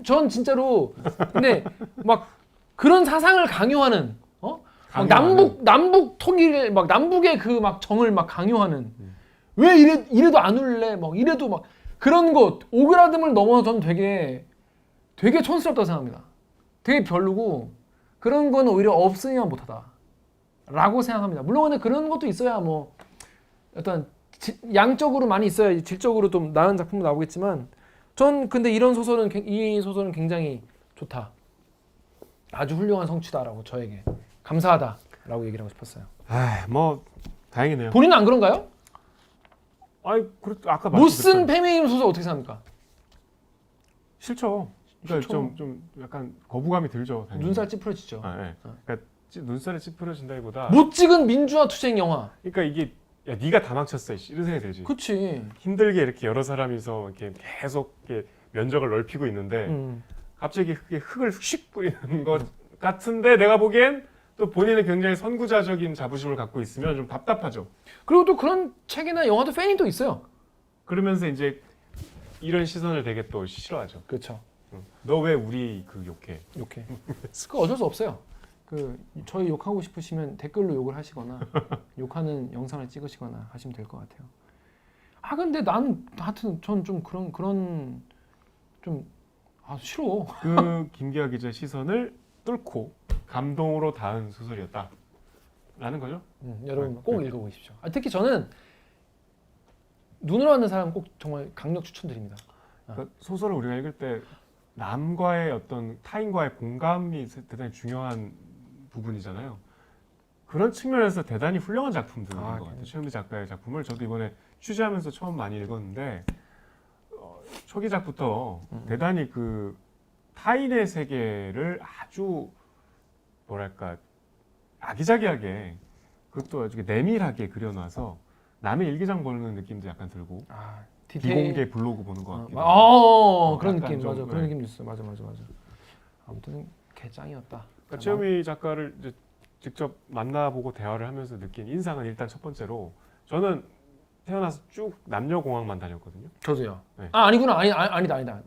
전 진짜로 근데 막 그런 사상을 강요하는 막 남북 통일 막 남북의 그 막 정을 막 강요하는 왜 이래도 안 울래 막 이래도 막 그런 거 오그라듦을 넘어서 저는 되게 촌스럽다고 생각합니다. 되게 별로고 그런 건 오히려 없으면 못하다라고 생각합니다. 물론 근데 그런 것도 있어야 뭐 어떤 양적으로 많이 있어야 질적으로 좀 나은 작품도 나오겠지만 전 근데 이 소설은 굉장히 좋다. 아주 훌륭한 성취다라고 저에게 감사하다라고 얘기를 하고 싶었어요. 뭐 다행이네요. 본인은 안 그런가요? 아이 아까 못 쓴 말씀드렸잖아요. 페미니즘 소설 어떻게 생각합니까? 싫죠. 그러니까 싫죠. 좀 약간 거부감이 들죠. 당연히. 눈살 찌푸려지죠. 네. 그러니까 눈살이 찌푸려진다기보다. 못 찍은 민주화 투쟁 영화. 그러니까 이게 야 네가 다 망쳤어 이런 생각이 들지. 그치. 힘들게 이렇게 여러 사람이서 이렇게 계속 이렇게 면적을 넓히고 있는데 갑자기 흙을 휙 뿌리는 것 같은데 내가 보기엔 또 본인은 굉장히 선구자적인 자부심을 갖고 있으면 좀 답답하죠. 그리고 또 그런 책이나 영화도 팬이 또 있어요. 그러면서 이제 이런 시선을 되게 또 싫어하죠. 그렇죠. 너 왜 우리 그 욕해? 욕해. 그 어쩔 수 없어요. 저희 욕하고 싶으시면 댓글로 욕을 하시거나 욕하는 영상을 찍으시거나 하시면 될 것 같아요. 근데 하여튼 전 좀 그런 좀 싫어. 그 김기하 기자 시선을 뚫고 감동으로 닿은 소설이었다. 라는 거죠? 여러분 꼭 읽어보십시오. 특히 저는 눈으로 하는 사람 꼭 정말 강력 추천드립니다. 그러니까 소설을 우리가 읽을 때 남과의 어떤 타인과의 공감이 대단히 중요한 부분이잖아요. 그런 측면에서 대단히 훌륭한 작품들인 것 같아요. 최은미 작가의 작품을 저도 이번에 취재하면서 처음 많이 읽었는데 초기작부터 대단히 그 타인의 세계를 아주 뭐랄까 아기자기하게 그것도 아주 내밀하게 그려놔서 남의 일기장 보는 느낌도 약간 들고 비공개 블로그 보는 것 같기도 하고 그런 약간 느낌 좀, 맞아. 그런 느낌도 있어. 맞아. 아무튼 개짱이었다. 그러니까 최은미 작가를 이제 직접 만나보고 대화를 하면서 느낀 인상은 일단 첫 번째로 저는 태어나서 쭉 남녀공학만 다녔거든요. 저도요. 네. 아니구나. 아니다.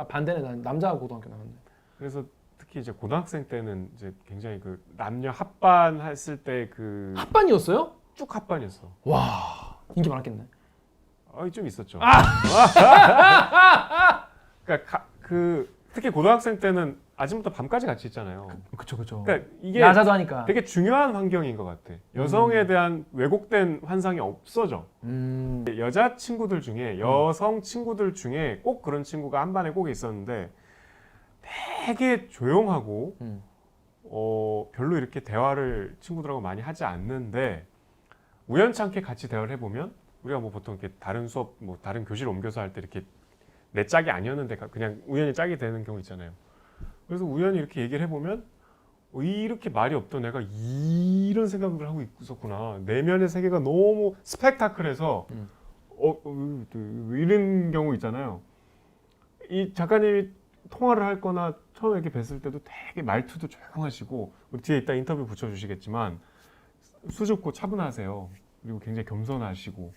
반대네. 난 남자 고등학교 나왔네. 그래서 특히 이제 고등학생 때는 이제 굉장히 그 남녀 합반 했을 때 그 합반이었어요? 쭉 합반이었어. 와 인기 많았겠네. 좀 있었죠. 그러니까 그 특히 고등학생 때는 아침부터 밤까지 같이 있잖아요. 그쵸 그쵸. 그러니까 이게 야자도 하니까. 되게 중요한 환경인 것 같아. 여성에 대한 왜곡된 환상이 없어져. 여자 친구들 중에 여성 친구들 중에 꼭 그런 친구가 한 반에 꼭 있었는데 되게 조용하고 별로 이렇게 대화를 친구들하고 많이 하지 않는데 우연찮게 같이 대화를 해보면 우리가 뭐 보통 이렇게 다른 수업 뭐 다른 교실 옮겨서 할 때 이렇게 내 짝이 아니었는데 그냥 우연히 짝이 되는 경우 있잖아요. 그래서 우연히 이렇게 얘기를 해보면 이렇게 말이 없던 애가 이런 생각을 하고 있었구나. 내면의 세계가 너무 스펙타클해서 이런 경우 있잖아요. 이 작가님이 통화를 할 거나 처음에 이렇게 뵀을 때도 되게 말투도 조용하시고 우리 뒤에 이따 인터뷰 붙여주시겠지만 수줍고 차분하세요. 그리고 굉장히 겸손하시고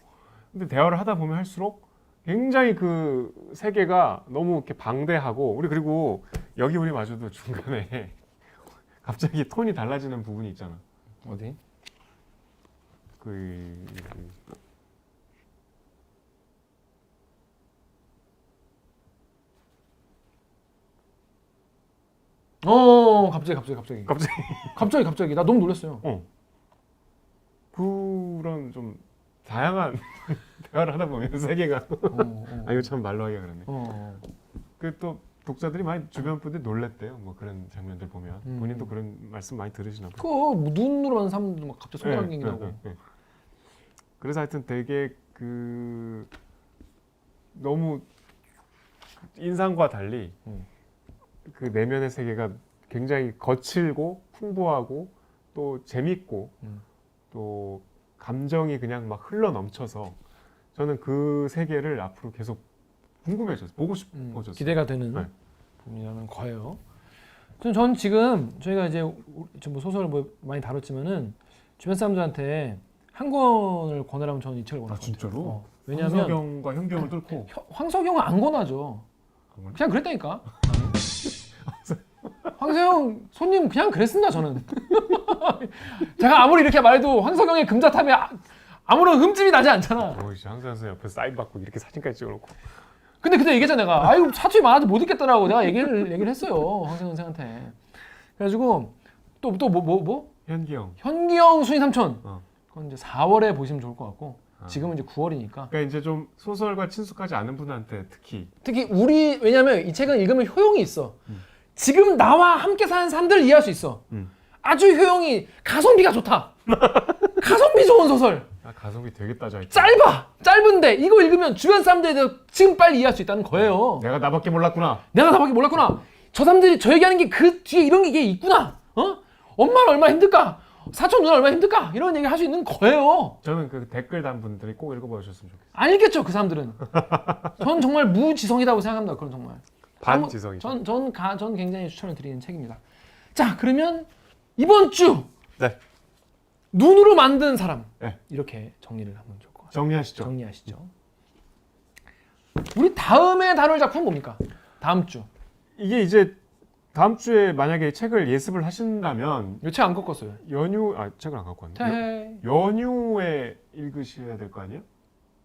근데 대화를 하다 보면 할수록 굉장히 그 세계가 너무 이렇게 방대하고 우리 그리고 여기 우리 마주도 중간에 갑자기 톤이 달라지는 부분이 있잖아. 어디? 갑자기 나 너무 놀랐어요. 그런 좀 다양한 대화를 하다 보면 세계가 아 이거 참 말로 하기가 그러네. 그 또 독자들이 많이 주변 분들이 놀랬대요. 뭐 그런 장면들 보면 본인도 그런 말씀 많이 들으시나 봐요. 그 눈으로 하는 사람들도 막 갑자기 손가락이 나고. 그래서 하여튼 되게 그 너무 인상과 달리 그 내면의 세계가 굉장히 거칠고 풍부하고 또 재밌고 또 감정이 그냥 막 흘러 넘쳐서 저는 그 세계를 앞으로 계속 궁금해졌어요. 보고 싶어졌어요. 기대가 되는 네. 부분이라는 거예요. 전 지금 저희가 이제 뭐 소설을 뭐 많이 다뤘지만은 주변 사람들한테 한 권을 권하라면 저는 이 책을 권할 것 같아요. 왜냐하면 황석영과 현경을 뚫고 황석영은 안 권하죠. 그냥 그랬다니까. 황석영 손님 그냥 그랬습니다 저는. 제가 아무리 이렇게 말해도 황석영의 금자탑에 아무런 흠집이 나지 않잖아. 항상 선생 옆에 사인 받고 이렇게 사진까지 찍어놓고. 근데 그때 얘기했잖아 내가. 아유 사투리 많아도 못 읽겠더라고. 내가 얘기를 했어요 황석영 선생한테. 그래가지고 또 뭐? 현기영 순이 삼촌. 그건 이제 4월에 보시면 좋을 것 같고 지금은 이제 9월이니까. 그러니까 이제 좀 소설과 친숙하지 않은 분한테 특히 왜냐면 이 책은 읽으면 효용이 있어. 지금 나와 함께 사는 사람들을 이해할 수 있어. 아주 효용이 가성비가 좋다. 가성비 좋은 소설. 가성비 되게 따져있다. 짧은데 이거 읽으면 주변 사람들에 대해서 지금 빨리 이해할 수 있다는 거예요. 내가 나밖에 몰랐구나. 저 사람들이 저 얘기하는 게 그 뒤에 이런 게 있구나. 엄마는 얼마나 힘들까? 사촌 누나 얼마나 힘들까? 이런 얘기 할 수 있는 거예요. 저는 그 댓글 단 분들이 꼭 읽어보셨으면 좋겠어요. 알겠죠 그 사람들은. 전 정말 무지성이라고 생각합니다. 그건 정말. 반지성이죠. 전 굉장히 추천을 드리는 책입니다. 자 그러면 이번 주 네. 눈으로 만든 사람 네. 이렇게 정리를 하면 좋을 것 같아요. 정리하시죠. 우리 다음에 다룰 작품은 뭡니까? 다음 주. 이게 이제 다음 주에 만약에 책을 예습을 하신다면 이 책 안 꺾었어요. 책을 안 갖고 왔네. 태해. 연휴에 읽으셔야 될 거 아니에요?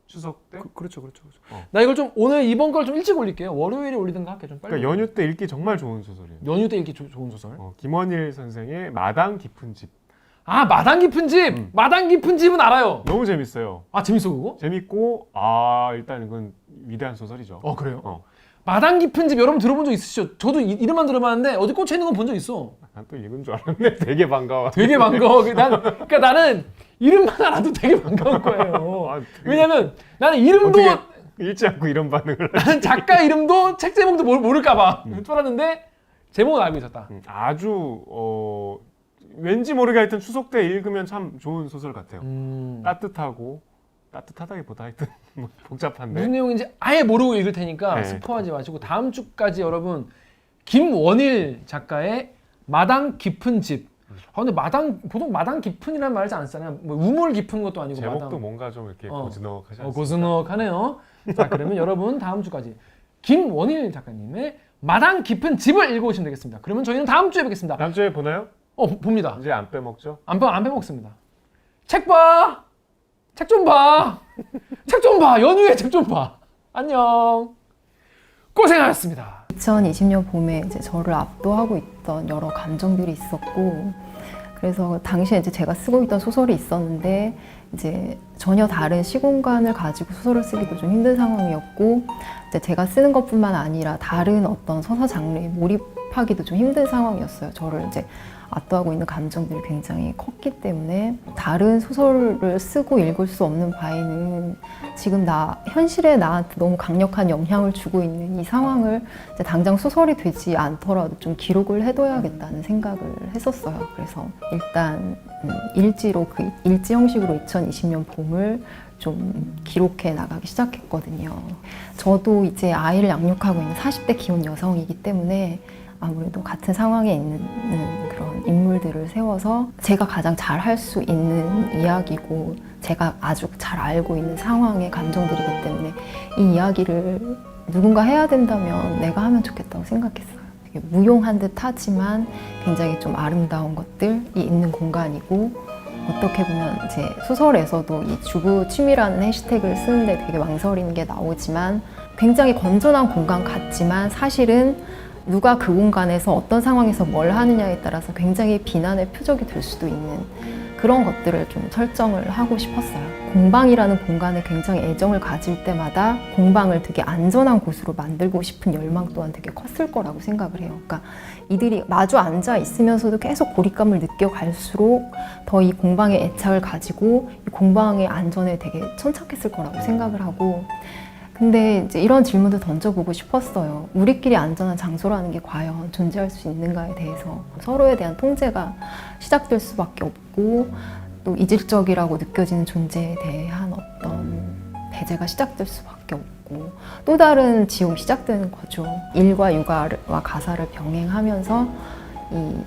추석 때? 그렇죠. 나 이걸 좀 오늘 이번 걸 좀 일찍 올릴게요. 월요일에 올리든가 할게 좀 빨리. 그러니까 연휴 때 읽기 정말 좋은 소설이에요. 연휴 때 읽기 좋은 소설. 김원일 선생의 마당 깊은 집. 마당 깊은 집. 마당 깊은 집은 알아요. 너무 재밌어요. 재밌어 그거? 재밌고 일단 이건 위대한 소설이죠. 그래요? 마당 깊은 집 여러분 들어본 적 있으시죠? 저도 이름만 들어봤는데 어디 꽂혀 있는 건 본 적 있어. 난 또 읽은 줄 알았네. 되게 반가워. 그러니까 나는 이름만 알아도 되게 반가울 거예요. 왜냐면 나는 이름도 읽지 않고 이런 반응을. 나는 작가 이름도 책 제목도 모를까봐 쫄았는데 제목은 알고 있었다. 아주 왠지 모르게 하여튼 추석 때 읽으면 참 좋은 소설 같아요. 따뜻하다기보다 하여튼 복잡한데 무슨 내용인지 아예 모르고 읽을 테니까 네. 스포하지 마시고 다음 주까지 여러분 김원일 작가의 마당 깊은 집. 근데 보통 마당 깊은이라는 말을 잘 안 쓰잖아요. 뭐 우물 깊은 것도 아니고 제목도 마당. 뭔가 좀 이렇게 고즈넉하지 않습니까? 고즈넉하네요. 자 그러면 여러분 다음 주까지 김원일 작가님의 마당 깊은 집을 읽어오시면 되겠습니다. 그러면 저희는 다음 주에 뵙겠습니다. 다음 주에 보나요? 봅니다. 이제 안 빼먹죠? 안 빼먹습니다. 책 봐. 책 좀 봐. 책 좀 봐. 연휴에 책 좀 봐. 안녕. 고생하셨습니다. 2020년 봄에 이제 저를 압도하고 있던 여러 감정들이 있었고, 그래서 당시에 이제 제가 쓰고 있던 소설이 있었는데 이제 전혀 다른 시공간을 가지고 소설을 쓰기도 좀 힘든 상황이었고, 이제 제가 쓰는 것뿐만 아니라 다른 어떤 서사 장르에 몰입하기도 좀 힘든 상황이었어요. 저를 이제 압도하고 있는 감정들이 굉장히 컸기 때문에 다른 소설을 쓰고 읽을 수 없는 바에는 지금 현실에 나한테 너무 강력한 영향을 주고 있는 이 상황을 이제 당장 소설이 되지 않더라도 좀 기록을 해둬야겠다는 생각을 했었어요. 그래서 일단 일지로 그 일지 형식으로 2020년 봄을 좀 기록해 나가기 시작했거든요. 저도 이제 아이를 양육하고 있는 40대 기혼 여성이기 때문에 아무래도 같은 상황에 있는 그런 인물들을 세워서 제가 가장 잘 할 수 있는 이야기고 제가 아주 잘 알고 있는 상황의 감정들이기 때문에 이 이야기를 누군가 해야 된다면 내가 하면 좋겠다고 생각했어요. 되게 무용한 듯 하지만 굉장히 좀 아름다운 것들이 있는 공간이고, 어떻게 보면 이제 소설에서도 이 주부 취미라는 해시태그를 쓰는데 되게 망설이는 게 나오지만 굉장히 건전한 공간 같지만 사실은 누가 그 공간에서 어떤 상황에서 뭘 하느냐에 따라서 굉장히 비난의 표적이 될 수도 있는 그런 것들을 좀 설정을 하고 싶었어요. 공방이라는 공간에 굉장히 애정을 가질 때마다 공방을 되게 안전한 곳으로 만들고 싶은 열망 또한 되게 컸을 거라고 생각을 해요. 그러니까 이들이 마주 앉아 있으면서도 계속 고립감을 느껴갈수록 더 이 공방에 애착을 가지고 이 공방의 안전에 되게 천착했을 거라고 생각을 하고, 근데 이제 이런 질문도 던져보고 싶었어요. 우리끼리 안전한 장소라는 게 과연 존재할 수 있는가에 대해서 서로에 대한 통제가 시작될 수밖에 없고, 또 이질적이라고 느껴지는 존재에 대한 어떤 배제가 시작될 수밖에 없고, 또 다른 지옥이 시작되는 거죠. 일과 육아와 가사를 병행하면서 이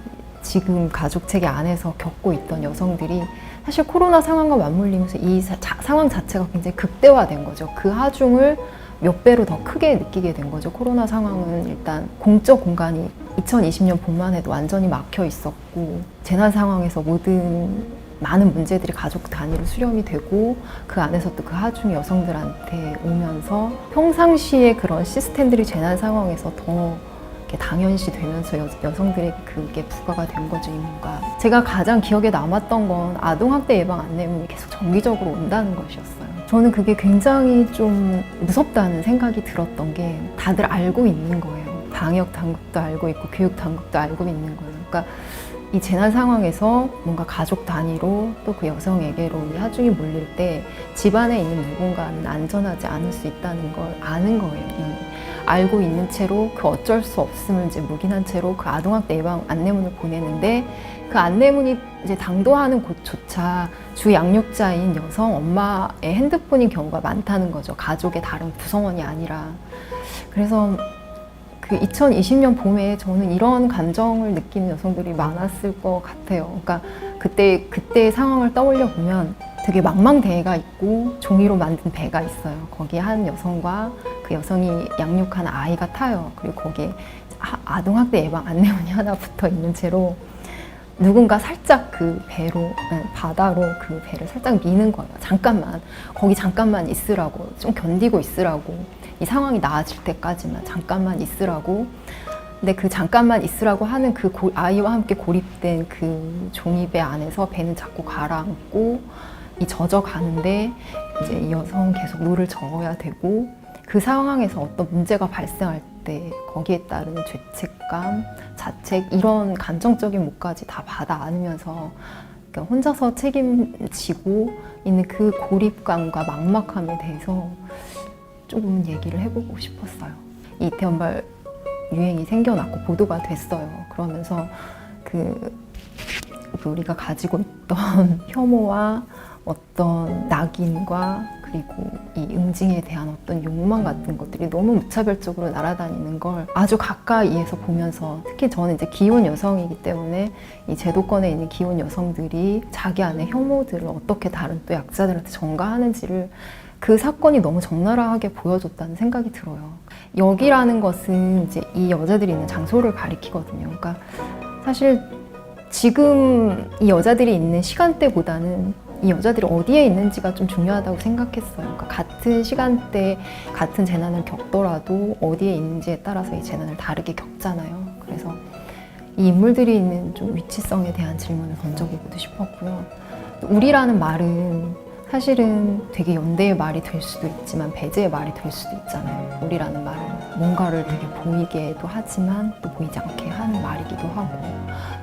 지금 가족체계 안에서 겪고 있던 여성들이 사실 코로나 상황과 맞물리면서 이 상황 자체가 굉장히 극대화된 거죠. 그 하중을 몇 배로 더 크게 느끼게 된 거죠. 코로나 상황은 일단 공적 공간이 2020년 봄만 해도 완전히 막혀 있었고, 재난 상황에서 많은 문제들이 가족 단위로 수렴이 되고, 그 안에서 또 그 하중이 여성들한테 오면서 평상시에 그런 시스템들이 재난 상황에서 더 당연시 되면서 여성들에게 그게 부과가 된 거죠, 임무가. 제가 가장 기억에 남았던 건 아동학대 예방 안내문이 계속 정기적으로 온다는 것이었어요. 저는 그게 굉장히 좀 무섭다는 생각이 들었던 게 다들 알고 있는 거예요. 방역 당국도 알고 있고 교육 당국도 알고 있는 거예요. 그러니까 이 재난 상황에서 뭔가 가족 단위로 또 그 여성에게로 이 하중이 몰릴 때 집안에 있는 누군가는 안전하지 않을 수 있다는 걸 아는 거예요, 이미. 알고 있는 채로 그 어쩔 수 없음을 이제 묵인한 채로 그 아동학대 예방 안내문을 보내는데, 그 안내문이 이제 당도하는 곳조차 주 양육자인 여성 엄마의 핸드폰인 경우가 많다는 거죠. 가족의 다른 구성원이 아니라. 그래서 그 2020년 봄에 저는 이런 감정을 느끼는 여성들이 많았을 것 같아요. 그러니까 그때의 상황을 떠올려 보면 되게 망망대해가 있고 종이로 만든 배가 있어요. 거기에 한 여성과 그 여성이 양육한 아이가 타요. 그리고 거기에 아동학대 예방 안내문이 하나 붙어 있는 채로 누군가 살짝 그 배로, 바다로 그 배를 살짝 미는 거예요. 잠깐만, 거기 잠깐만 있으라고, 좀 견디고 있으라고, 이 상황이 나아질 때까지만 잠깐만 있으라고. 근데 그 잠깐만 있으라고 하는 그 아이와 함께 고립된 그 종이배 안에서 배는 자꾸 가라앉고 이 젖어가는데 이제 이 여성은 계속 노를 저어야 되고, 그 상황에서 어떤 문제가 발생할 때 거기에 따르는 죄책감, 자책, 이런 감정적인 몫까지 다 받아 안으면서 그러니까 혼자서 책임지고 있는 그 고립감과 막막함에 대해서 조금 얘기를 해보고 싶었어요. 이 이태원발 유행이 생겨났고 보도가 됐어요. 그러면서 우리가 가지고 있던 혐오와 어떤 낙인과 그리고 이 응징에 대한 어떤 욕망 같은 것들이 너무 무차별적으로 날아다니는 걸 아주 가까이에서 보면서, 특히 저는 이제 기혼 여성이기 때문에 이 제도권에 있는 기혼 여성들이 자기 안의 혐오들을 어떻게 다른 또 약자들한테 전가하는지를 그 사건이 너무 적나라하게 보여줬다는 생각이 들어요. 여기라는 것은 이제 이 여자들이 있는 장소를 가리키거든요. 그러니까 사실 지금 이 여자들이 있는 시간대보다는 이 여자들이 어디에 있는지가 좀 중요하다고 생각했어요. 그러니까 같은 시간대 같은 재난을 겪더라도 어디에 있는지에 따라서 이 재난을 다르게 겪잖아요. 그래서 이 인물들이 있는 좀 위치성에 대한 질문을 던져보고도 싶었고요. 우리라는 말은 사실은 되게 연대의 말이 될 수도 있지만 배제의 말이 될 수도 있잖아요. 우리라는 말은 뭔가를 되게 보이게도 하지만 또 보이지 않게 하는 말이기도 하고,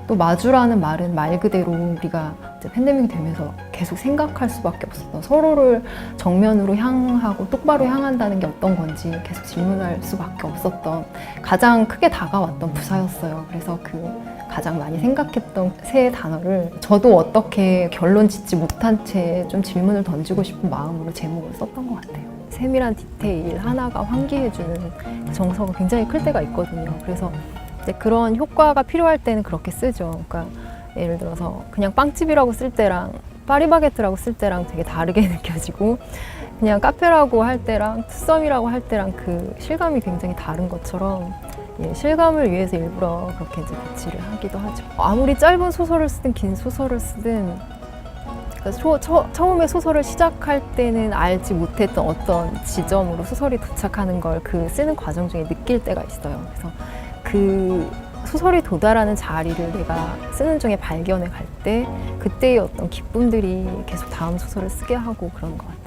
또 마주라는 말은 말 그대로 우리가 이제 팬데믹이 되면서 계속 생각할 수밖에 없었던, 서로를 정면으로 향하고 똑바로 향한다는 게 어떤 건지 계속 질문할 수밖에 없었던 가장 크게 다가왔던 부사였어요. 그래서 그 가장 많이 생각했던 세 단어를 저도 어떻게 결론 짓지 못한 채 좀 질문을 던지고 싶은 마음으로 제목을 썼던 것 같아요. 세밀한 디테일 하나가 환기해주는 정서가 굉장히 클 때가 있거든요. 그래서 이제 그런 효과가 필요할 때는 그렇게 쓰죠. 그러니까 예를 들어서 그냥 빵집이라고 쓸 때랑 파리바게트라고 쓸 때랑 되게 다르게 느껴지고, 그냥 카페라고 할 때랑 투썸이라고 할 때랑 그 실감이 굉장히 다른 것처럼, 예, 실감을 위해서 일부러 그렇게 이제 배치를 하기도 하죠. 아무리 짧은 소설을 쓰든 긴 소설을 쓰든, 그러니까 처음에 소설을 시작할 때는 알지 못했던 어떤 지점으로 소설이 도착하는 걸 그 쓰는 과정 중에 느낄 때가 있어요. 그래서 그 소설이 도달하는 자리를 내가 쓰는 중에 발견해 갈 때 그때의 어떤 기쁨들이 계속 다음 소설을 쓰게 하고 그런 것 같아요.